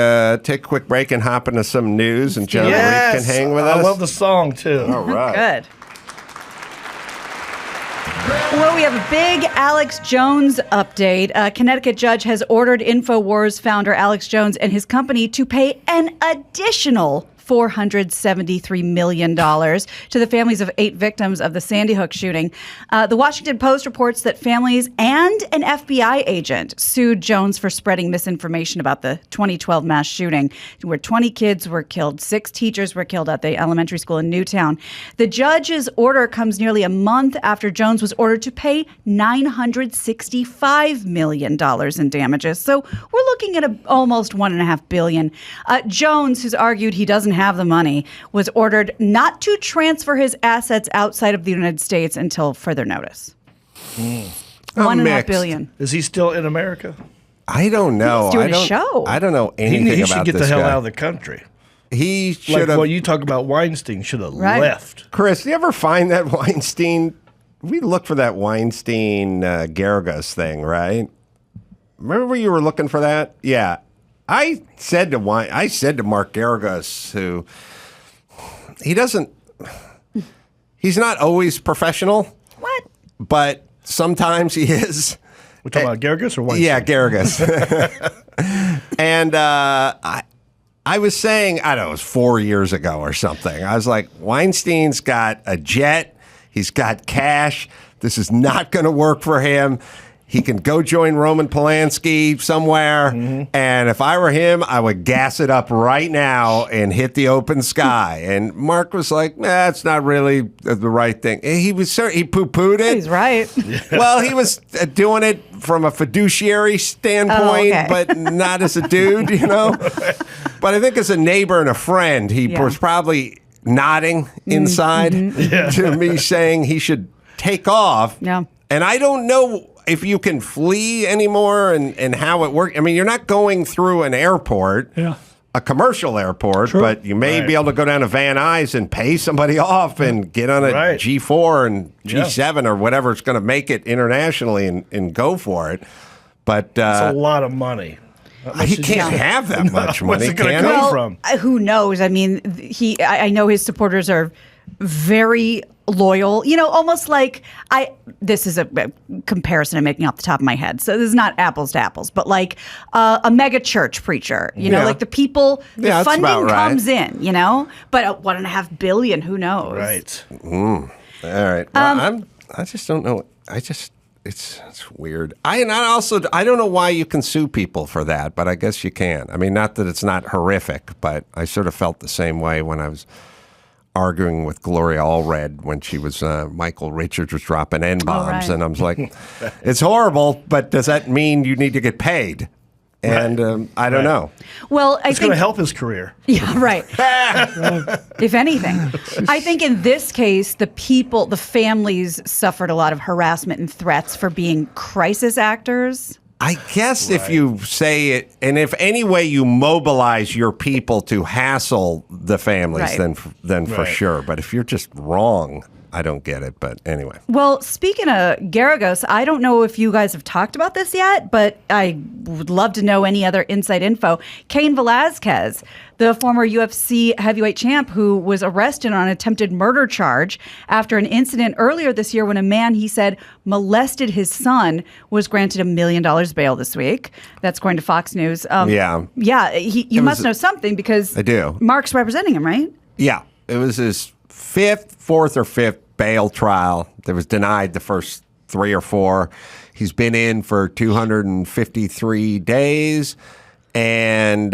take a quick break and hop into some news and Jon Reep Yes. can hang with us? I love the song, too. All right. Good. Well, we have a big Alex Jones update. A Connecticut judge has ordered InfoWars founder Alex Jones and his company to pay an additional $473 million to the families of 8 victims of the Sandy Hook shooting. The Washington Post reports that families and an FBI agent sued Jones for spreading misinformation about the 2012 mass shooting, where 20 kids were killed, 6 teachers were killed at the elementary school in Newtown. The judge's order comes nearly a month after Jones was ordered to pay $965 million in damages. So we're looking at almost $1.5 billion. Jones, who's argued he doesn't have the money, was ordered not to transfer his assets outside of the United States until further notice. $1.5 mixed. billion. Is he still in America? I don't know. He's doing I a don't, show. I don't know anything He about should get this the hell guy. out of the country. He Like should have. what you talk about, Weinstein should have Right. left. Chris, you ever find that Weinstein? We looked for that Weinstein Garagos thing, right? Remember you were looking for that? Yeah. I said to Mark Garagos, who he's not always professional. What? But sometimes he is. We're talking about Garagos or Weinstein? Yeah, Garagos. And I was saying, I don't know, it was 4 years ago or something. I was like, Weinstein's got a jet. He's got cash. This is not going to work for him. He can go join Roman Polanski somewhere. And if I were him, I would gas it up right now and hit the open sky. And Mark was like, it's not really the right thing. He poo-pooed it. He's right. Well, he was doing it from a fiduciary standpoint, okay. but not as a dude, you know? But I think as a neighbor and a friend, he Yeah. was probably nodding inside to me saying he should take off. Yeah. And I don't know if you can flee anymore and how it works. I mean, you're not going through an airport. Yeah. A commercial airport, True. but you may be able to go down to Van Nuys and pay somebody off and get on a Right. G4 and G7 or whatever it's going to make it internationally and go for it. But It's a lot of money. he can't have that much Where's money, it gonna can come he? Well, from? who knows? I mean, I know his supporters are very loyal. You know, almost like this is a comparison I'm making off the top of my head. So this is not apples to apples, but like a mega church preacher, you know, Yeah. like the people, the Yeah, that's about funding right. comes in, you know, but at $1.5 billion, who knows? Right. All right. Well, I just don't know. It's weird. I don't know why you can sue people for that, but I guess you can. I mean, not that it's not horrific, but I sort of felt the same way when I was arguing with Gloria Allred when she was Michael Richards was dropping N-bombs, right. and I was like, it's horrible, but does that mean you need to get paid? And I don't know. Well, I It's going think to help his career. Yeah, right. If anything, I think in this case, the families suffered a lot of harassment and threats for being crisis actors. I guess if you say it, and if any way you mobilize your people to hassle the families, Right. then for sure. But if you're just wrong, I don't get it. But anyway. Well, speaking of Garagos, I don't know if you guys have talked about this yet, but I would love to know any other inside info. Cain Velasquez, the former UFC heavyweight champ who was arrested on an attempted murder charge after an incident earlier this year when a man, he said, molested his son, was granted $1 million bail this week. That's according to Fox News. Yeah. Yeah, you must know something because I do. Mark's representing him, right? Yeah, it was his fourth or fifth bail trial. That was denied the first 3 or 4. He's been in for 253 days, and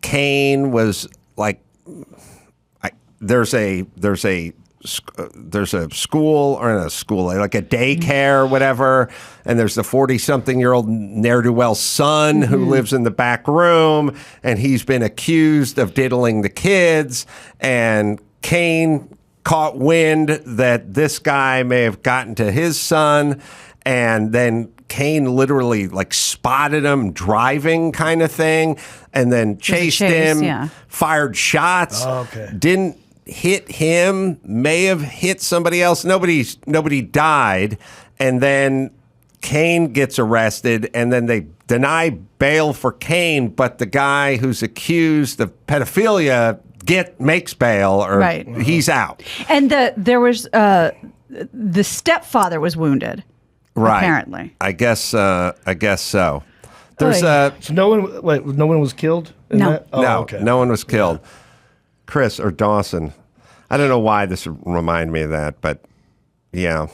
Cain was there's a school or a school, like a daycare or whatever, and there's the 40-something-year-old ne'er-do-well son who lives in the back room, and he's been accused of diddling the kids, and Cain caught wind that this guy may have gotten to his son, and then Cain literally like spotted him driving kind of thing, and then chased him, fired shots, didn't hit him, may have hit somebody else. Nobody died. And then Cain gets arrested, and then they deny bail for Cain, but the guy who's accused of pedophilia makes bail, or he's out. And there was the stepfather was wounded. Right. Apparently. I guess so. There's so no one was killed in that? No one was killed. Chris or Dawson, I don't know why this would remind me of that, but yeah.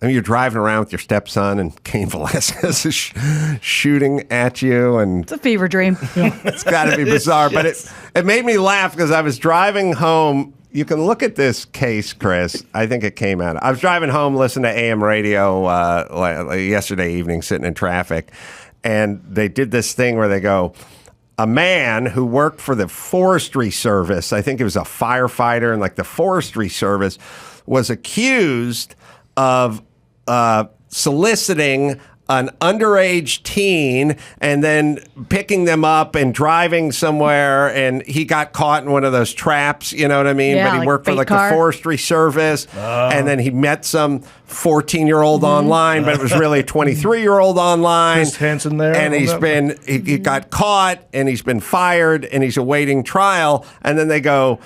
I mean, you're driving around with your stepson and Cain Velasquez is shooting at you, and it's a fever dream. It's got to be bizarre, but it made me laugh because I was driving home. You can look at this case, Chris. I think it came out. I was driving home, listening to AM radio yesterday evening, sitting in traffic, and they did this thing where they go, a man who worked for the Forestry Service, I think he was a firefighter in like the Forestry Service, was accused of soliciting an underage teen and then picking them up and driving somewhere, and he got caught in one of those traps, you know what I mean? Yeah, but he worked for like car. the Forestry Service, and then he met some 14-year-old online, but it was really a 23-year-old online. Chris Hansen there. And he got caught, and he's been fired, and he's awaiting trial, and then they go,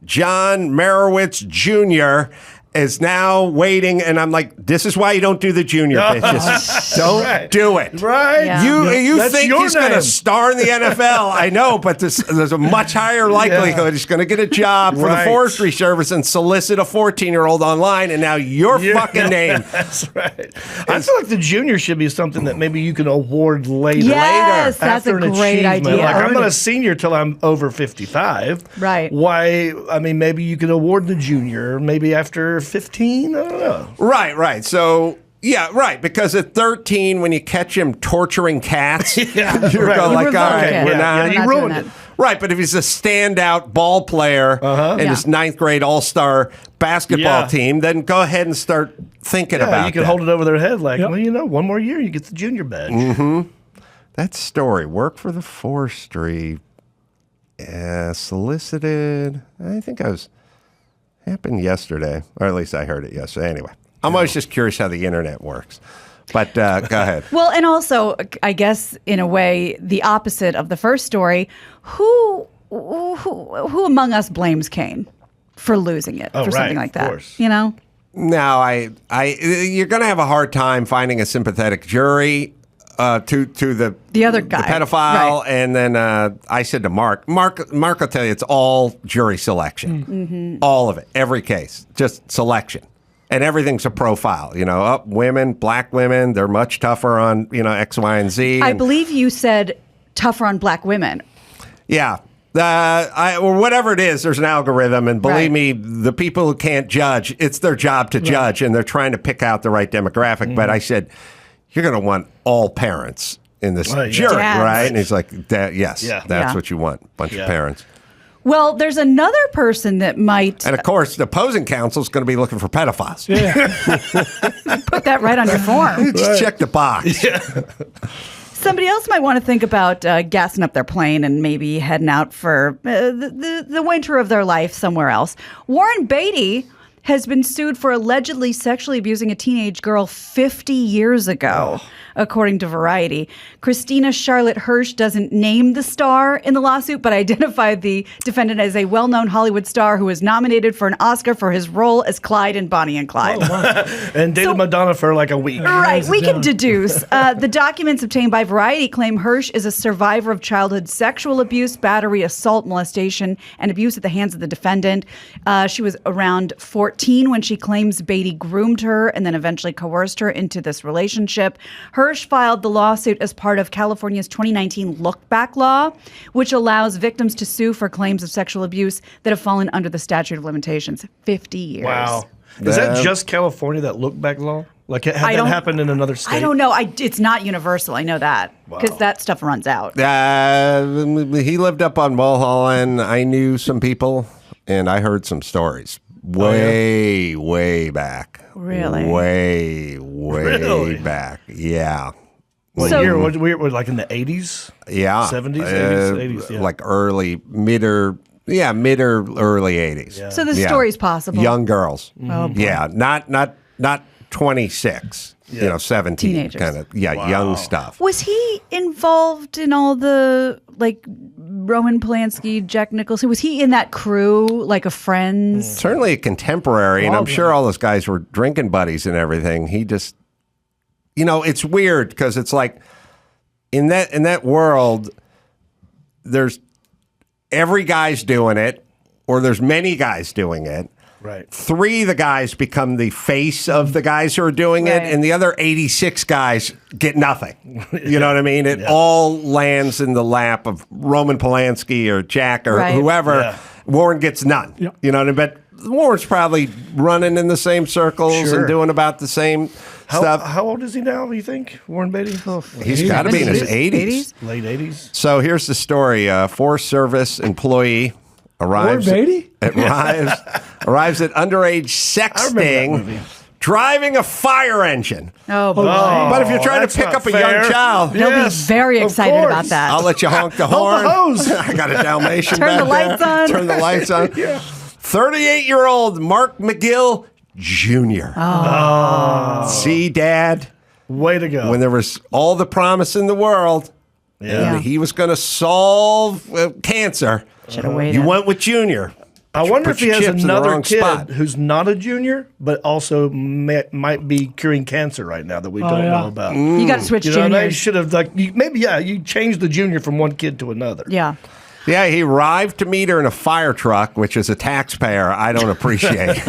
John Merowitz Jr., is now waiting, and I'm like, this is why you don't do the junior bitches. Don't do it. Right. Yeah. You That's think your he's going to name. star in the NFL. I know, but there's a much higher likelihood he's going to get a job for the Right. Forestry Service and solicit a 14-year-old online, and now your fucking name. That's right. I feel like the junior should be something that maybe you can award later. Yes, that's after a an great achievement. idea. Like, I'm not a senior till I'm over 55. Right. Why? I mean, maybe you could award the junior maybe after 15. I don't know. Right. So, yeah, right. Because at 13, when you catch him torturing cats, you're right. going like, all right, it. we're Yeah, not. you not ruined doing it. Right, but if he's a standout ball player in his ninth grade all-star basketball team, then go ahead and start thinking about it. You can hold it over their head like, well, one more year, you get the junior badge. Mm-hmm. That story, work for the Forestry, solicited, I think happened yesterday, or at least I heard it yesterday. Anyway, I'm always just curious how the internet works. But go ahead. Well, and also, I guess, in a way, the opposite of the first story, who among us blames Cain for losing it for something like that? Course. You know? No, you're going to have a hard time finding a sympathetic jury to the other guy, the pedophile, right. And then I said to Mark will tell you it's all jury selection, all of it, every case, just selection. And everything's a profile, women, black women, they're much tougher on, X, Y, and Z. I believe you said tougher on black women. Yeah. Or whatever it is, there's an algorithm. And believe Right. me, the people who can't judge, it's their job to judge. And they're trying to pick out the right demographic. But I said, you're going to want all parents in this jury, Dads. right? And he's like, yes, Yeah. that's what you want, bunch of parents. Well, there's another person that might And of course, the opposing counsel is going to be looking for pedophiles. put that right on your form. Just check the box. Somebody else might want to think about gassing up their plane and maybe heading out for the winter of their life somewhere else. Warren Beatty has been sued for allegedly sexually abusing a teenage girl 50 years ago, according to Variety. Christina Charlotte Hirsch doesn't name the star in the lawsuit, but identified the defendant as a well-known Hollywood star who was nominated for an Oscar for his role as Clyde in Bonnie and Clyde. And dated Madonna for like a week. Right, we can deduce. The documents obtained by Variety claim Hirsch is a survivor of childhood sexual abuse, battery, assault, molestation, and abuse at the hands of the defendant. She was around 14 2014 when she claims Beatty groomed her and then eventually coerced her into this relationship. Hirsch filed the lawsuit as part of California's 2019 Look Back law, which allows victims to sue for claims of sexual abuse that have fallen under the statute of limitations. 50 years. Wow. Is that just California, that look back law? Like, had that happened in another state? I don't know. It's not universal. I know that because that stuff runs out. He lived up on Mulholland. I knew some people, and I heard some stories way back. Really? Way back. Yeah. What year? We were like in the 80s? Yeah. 70s? 80s? Yeah. Like mid or early 80s. Yeah. So the story's possible. Young girls. Oh, boy. Yeah, not 26. 17. Kind of. Yeah, young stuff. Was he involved in all the Roman Polanski, Jack Nicholson? Was he in that crew, like a Friends? Certainly a contemporary, and I'm sure all those guys were drinking buddies and everything. He just, it's weird because it's like in that world, there's every guy's doing it, or there's many guys doing it. Right. 3 of the guys become the face of the guys who are doing it, and the other 86 guys get nothing. You know what I mean? It all lands in the lap of Roman Polanski or Jack or whoever. Yeah. Warren gets none. Yep. You know what I mean? But Warren's probably running in the same circles and doing about the same stuff. How old is he now, you think, Warren Beatty? He's got to be in his 80s. Late 80s. So here's the story. Forest Service employee arrives at underage sexting, driving a fire engine. Oh, boy. But if you're trying to pick up a young child, they'll be very excited about that. I'll let you honk the horn. I got a Dalmatian Turn the back lights there. on. Turn the lights on. 38-year-old Mark McGill Jr. See, Dad? Way to go. When there was all the promise in the world, he was going to solve cancer. Should have waited. You went with Junior. I wonder if he has another kid who's not a junior, but also might be curing cancer right now that we don't know about. You got to switch juniors. You should have you changed the junior from one kid to another. Yeah. Yeah, he arrived to meet her in a fire truck, which is a taxpayer I don't appreciate.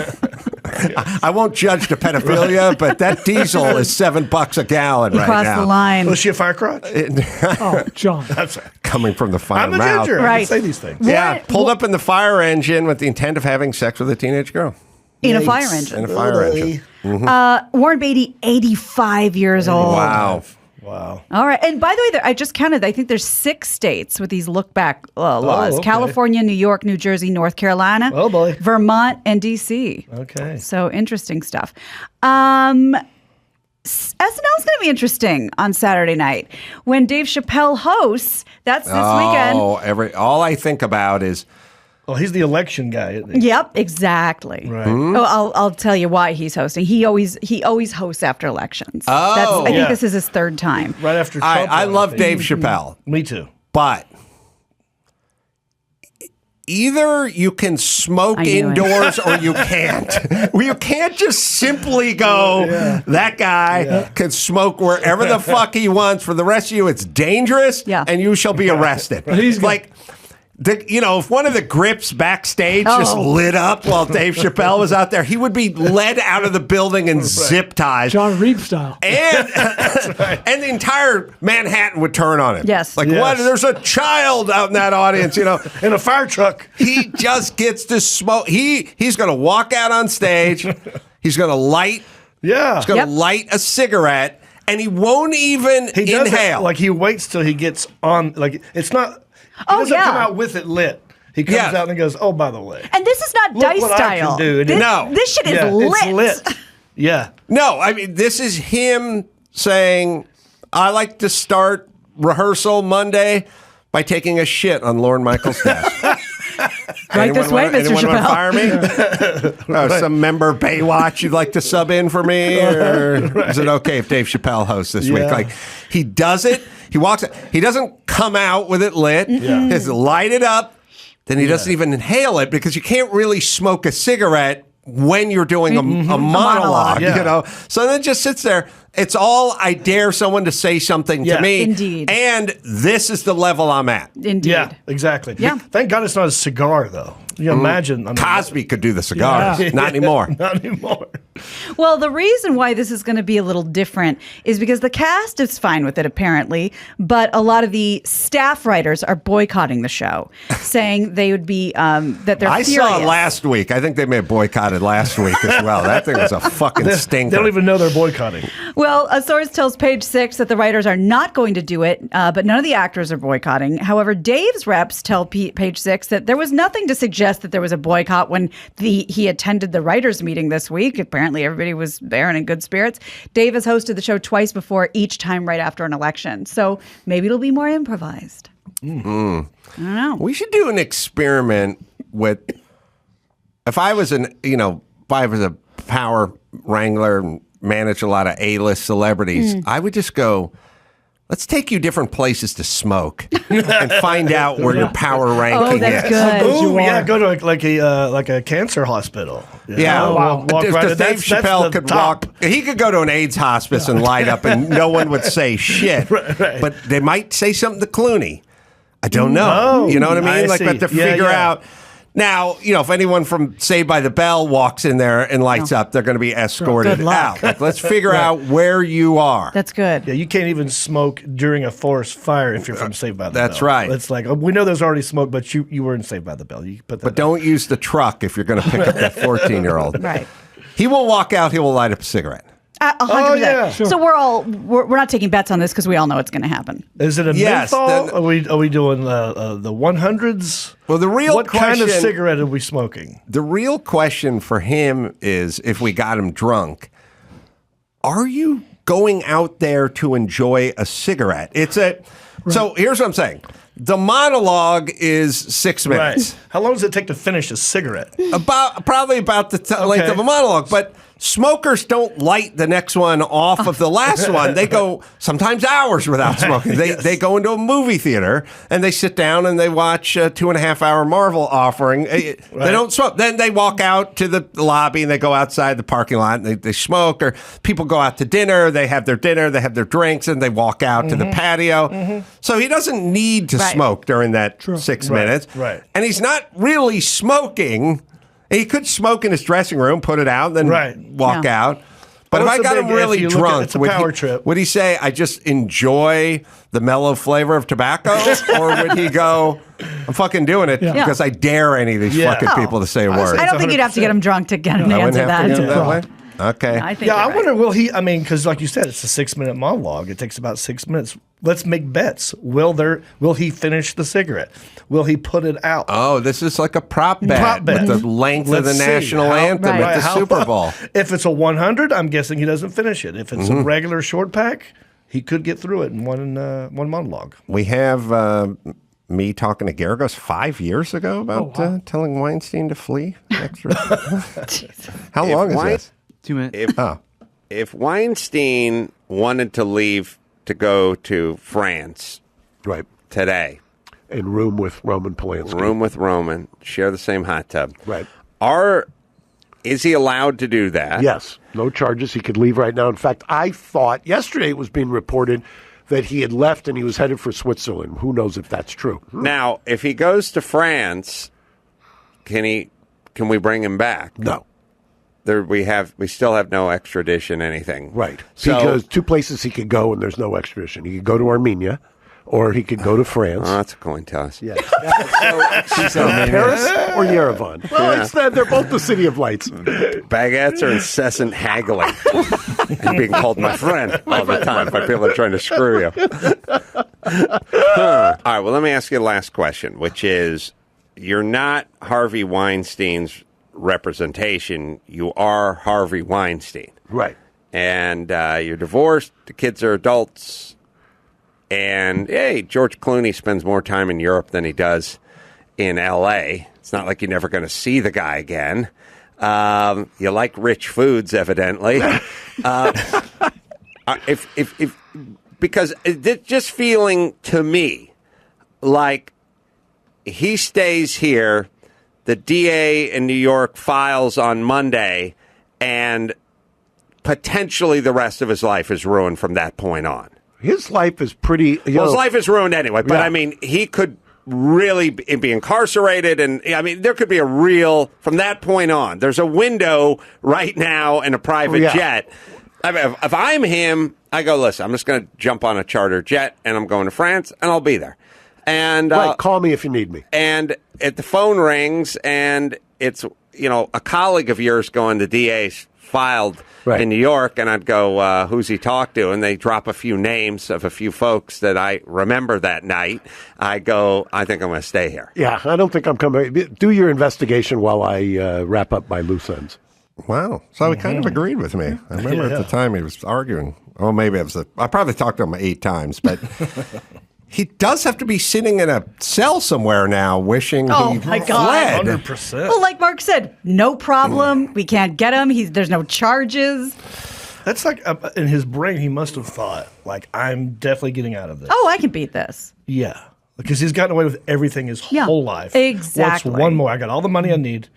I won't judge the pedophilia, but that diesel is $7 a gallon right now. Crossed the line. Was she a fire crotch? John. That's right. Coming from the fire I'm a mouth. ginger. I can say these things. Yeah, pulled up in the fire engine with the intent of having sex with a teenage girl. In a fire engine. In a fire engine. Mm-hmm. Warren Beatty, 85 years old. Wow. All right. And by the way, I just counted. I think there's 6 states with these look-back laws. Okay. California, New York, New Jersey, North Carolina. Oh, boy. Vermont, and D.C. Okay. So interesting stuff. SNL is going to be interesting on Saturday night. When Dave Chappelle hosts, that's this weekend. All I think about is... Well, he's the election guy, isn't he? Yep, exactly. Right. Oh, I'll tell you why he's hosting. He always hosts after elections. I think this is his 3rd time. Right after Trump. I love Dave Chappelle. Me too. But either you can smoke indoors or you can't. You can't just simply go, that guy can smoke wherever the fuck he wants. For the rest of you, it's dangerous and you shall be arrested. He's like... if one of the grips backstage just lit up while Dave Chappelle was out there, he would be led out of the building and zip tied. Jon Reep style. And and the entire Manhattan would turn on him. Yes. Like, what? There's a child out in that audience, in a fire truck. He just gets to smoke. He's going to walk out on stage. He's going to light. Yeah. He's going to light a cigarette, and he won't even inhale. He waits till he gets on. It's not. He doesn't come out with it lit. He comes out and goes, oh, by the way. And this is not Dice style. This shit is lit. It's lit. Yeah. No, I mean, this is him saying, I like to start rehearsal Monday by taking a shit on Lorne Michaels' desk. Right this way, Mr. Anyone want Chappelle. to fire me? Some member of Baywatch you'd like to sub in for me? Or is it okay if Dave Chappelle hosts this week? Like, he does it. He walks out. He doesn't come out with it lit. He has to light it up. Then he doesn't even inhale it because you can't really smoke a cigarette when you're doing a monologue, monologue. you know. So then it just sits there. It's all I dare someone to say something to me. Indeed. And this is the level I'm at. Indeed. Yeah, exactly. Yeah. Thank God it's not a cigar, though. You imagine. I mean, Cosby could do the cigars. Not anymore. Not anymore. Well, the reason why this is going to be a little different is because the cast is fine with it, apparently, but a lot of the staff writers are boycotting the show, saying they would be, that they're I furious. saw it last week. I think they may have boycotted last week as well. That thing was a fucking stinker. They don't even know they're boycotting. Well, a source tells Page Six that the writers are not going to do it, but none of the actors are boycotting. However, Dave's reps tell Page Six that there was nothing to suggest that there was a boycott when he attended the writers' meeting this week. Apparently, everybody was there and in good spirits. Dave has hosted the show twice before, each time right after an election. So maybe it'll be more improvised. I don't know. We should do an experiment with. If I was a power wrangler and manage a lot of A-list celebrities, I would just go, let's take you different places to smoke and find out where your power ranking that's is. good. Ooh, yeah, go to like a cancer hospital. Yeah, Walk right Dave in. That's Chappelle the could top. walk. He could go to an AIDS hospice and light up, and no one would say shit. Right. But they might say something to Clooney. I don't know. Oh, You know what I mean? I But to see. Yeah, figure yeah. out. Now, if anyone from Saved by the Bell walks in there and lights up, they're going to be escorted Good luck. out. Like, let's figure out where you are. That's good. Yeah, you can't even smoke during a forest fire if you're from Saved by the Bell. That's right. It's like, we know there's already smoke, but you were in Saved by the Bell. You put that But don't use the truck if you're going to pick up that 14-year-old. Right. He will walk out. He will light up a cigarette. 100%. yeah. Sure. So we're not taking bets on this because we all know it's going to happen. Is it a Yes, menthol? then- Are we doing the 100s? Well, the real what kind of question- cigarette are we smoking? The real question for him is, if we got him drunk, are you going out there to enjoy a cigarette? So here's what I'm saying. The monologue is 6 minutes. Right. How long does it take to finish a cigarette? Probably about the length of a monologue. But smokers don't light the next one off of the last one. They go sometimes hours without smoking. They go into a movie theater and they sit down and they watch a 2.5-hour Marvel offering. They don't smoke. Then they walk out to the lobby and they go outside the parking lot and they smoke. Or people go out to dinner. They have their dinner. They have their drinks and they walk out to the patio. So he doesn't need to smoke during that 6 minutes. Right. And he's not really smoking. He could smoke in his dressing room, put it out, then walk out. But Well, if I it's a got him big if. really You look at- drunk, it's a power trip. would he say, I just enjoy the mellow flavor of tobacco? Or would he go, I'm fucking doing it because I dare any of these fucking people to say a word? I don't think you'd have to get him drunk to get him to I wouldn't answer have to that. get him that way? Okay. I think Yeah, I you're right. wonder, will he, because like you said, it's a 6-minute monologue. It takes about 6 minutes. Let's make bets. Will he finish the cigarette? Will he put it out? Oh, this is like a prop bet, Prop bet. with the length of the Let's see. national anthem Right. at the How- Super Bowl. If it's a 100, I'm guessing he doesn't finish it. If it's a regular short pack, he could get through it in one monologue. We have me talking to Garagos 5 years ago about telling Weinstein to flee. How long is this? 2 minutes. If Weinstein wanted to leave to go to France today, in room with Roman Polanski. Share the same hot tub. Right. Is he allowed to do that? Yes. No charges. He could leave right now. In fact, I thought yesterday it was being reported that he had left and he was headed for Switzerland. Who knows if that's true? Now, if he goes to France, can we bring him back? No. We still have no extradition, anything. Right. So, because 2 places he could go and there's no extradition. He could go to Armenia or he could go to France. Oh, that's a coin toss. Yeah. So Paris or Yerevan? Well, they're both the city of lights. Baguettes are incessant haggling. You're being called my friend all the time by people that are trying to screw you. All right, well, let me ask you the last question, which is, you're not Harvey Weinstein's representation. You are Harvey Weinstein. Right. And you're divorced. The kids are adults. And, hey, George Clooney spends more time in Europe than he does in L.A. It's not like you're never going to see the guy again. You like rich foods, evidently. Because it's just feeling to me like he stays here, the DA in New York files on Monday, and potentially the rest of his life is ruined from that point on. His life is pretty. Well, his life is ruined anyway, but I mean, he could really be incarcerated, and I mean, there could be a real, from that point on, there's a window right now in a private jet. I mean, if I'm him, I go, listen, I'm just going to jump on a charter jet, and I'm going to France, and I'll be there. And call me if you need me. And the phone rings, and it's, a colleague of yours going, the DA's filed in New York, and I'd go, who's he talked to? And they drop a few names of a few folks that I remember that night. I go, I think I'm going to stay here. Yeah, I don't think I'm coming. Do your investigation while I wrap up my loose ends. Wow. So he kind of agreed with me. I remember at the time he was arguing. Oh, maybe I probably talked to him 8 times, but he does have to be sitting in a cell somewhere now wishing he my God. fled. 100%. Well, like Mark said, no problem. We can't get him. There's no charges. That's like in his brain, he must have thought, like, I'm definitely getting out of this. Oh, I can beat this. Yeah. Because he's gotten away with everything his whole life. Exactly. What's one more? I got all the money I need.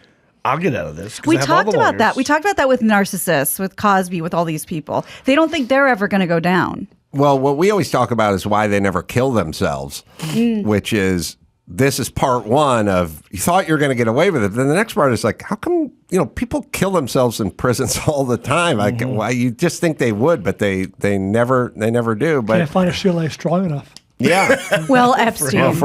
I'll get out of this. We talked about that. We talked about that with narcissists, with Cosby, with all these people. They don't think they're ever going to go down. Well, what we always talk about is why they never kill themselves, which is, this is part one of, you thought you were going to get away with it. Then the next part is like, how come, people kill themselves in prisons all the time? Like, why you just think they would, but they never do. But Can't find a shoelace strong enough. Yeah. Well, Epstein.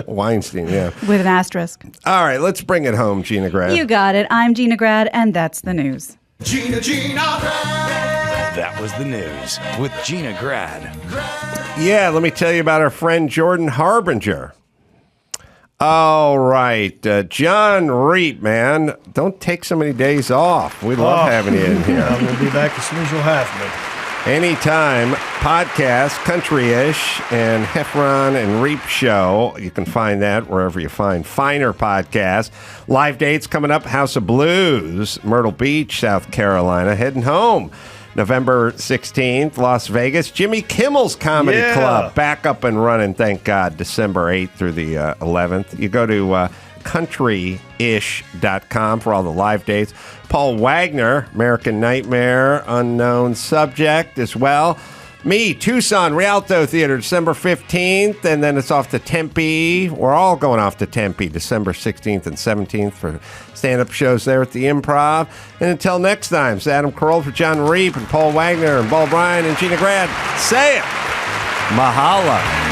Weinstein, yeah. With an asterisk. All right, let's bring it home, Gina Grad. You got it. I'm Gina Grad, and that's the news. Gina Grad. That was the news with Gina Grad. Yeah, let me tell you about our friend Jordan Harbinger. All right, Jon Reep, man, don't take so many days off. We love having you in here. I'm going to be back as soon as you'll have me. Anytime, podcast, Country-ish, and Heffron and Reep Show. You can find that wherever you find finer podcasts. Live dates coming up, House of Blues, Myrtle Beach, South Carolina. Heading home, November 16th, Las Vegas. Jimmy Kimmel's Comedy Club, back up and running, thank God, December 8th through the 11th. You go to countryish.com for all the live dates. Paul Wagner, American Nightmare, Unknown Subject as well. Me, Tucson, Rialto Theater, December 15th, and then it's off to Tempe. We're all going off to Tempe, December 16th and 17th for stand-up shows there at the Improv. And until next time, it's Adam Carolla for Jon Reep and Paul Wagner and Paul Bryan and Gina Grad. Say it. Mahala.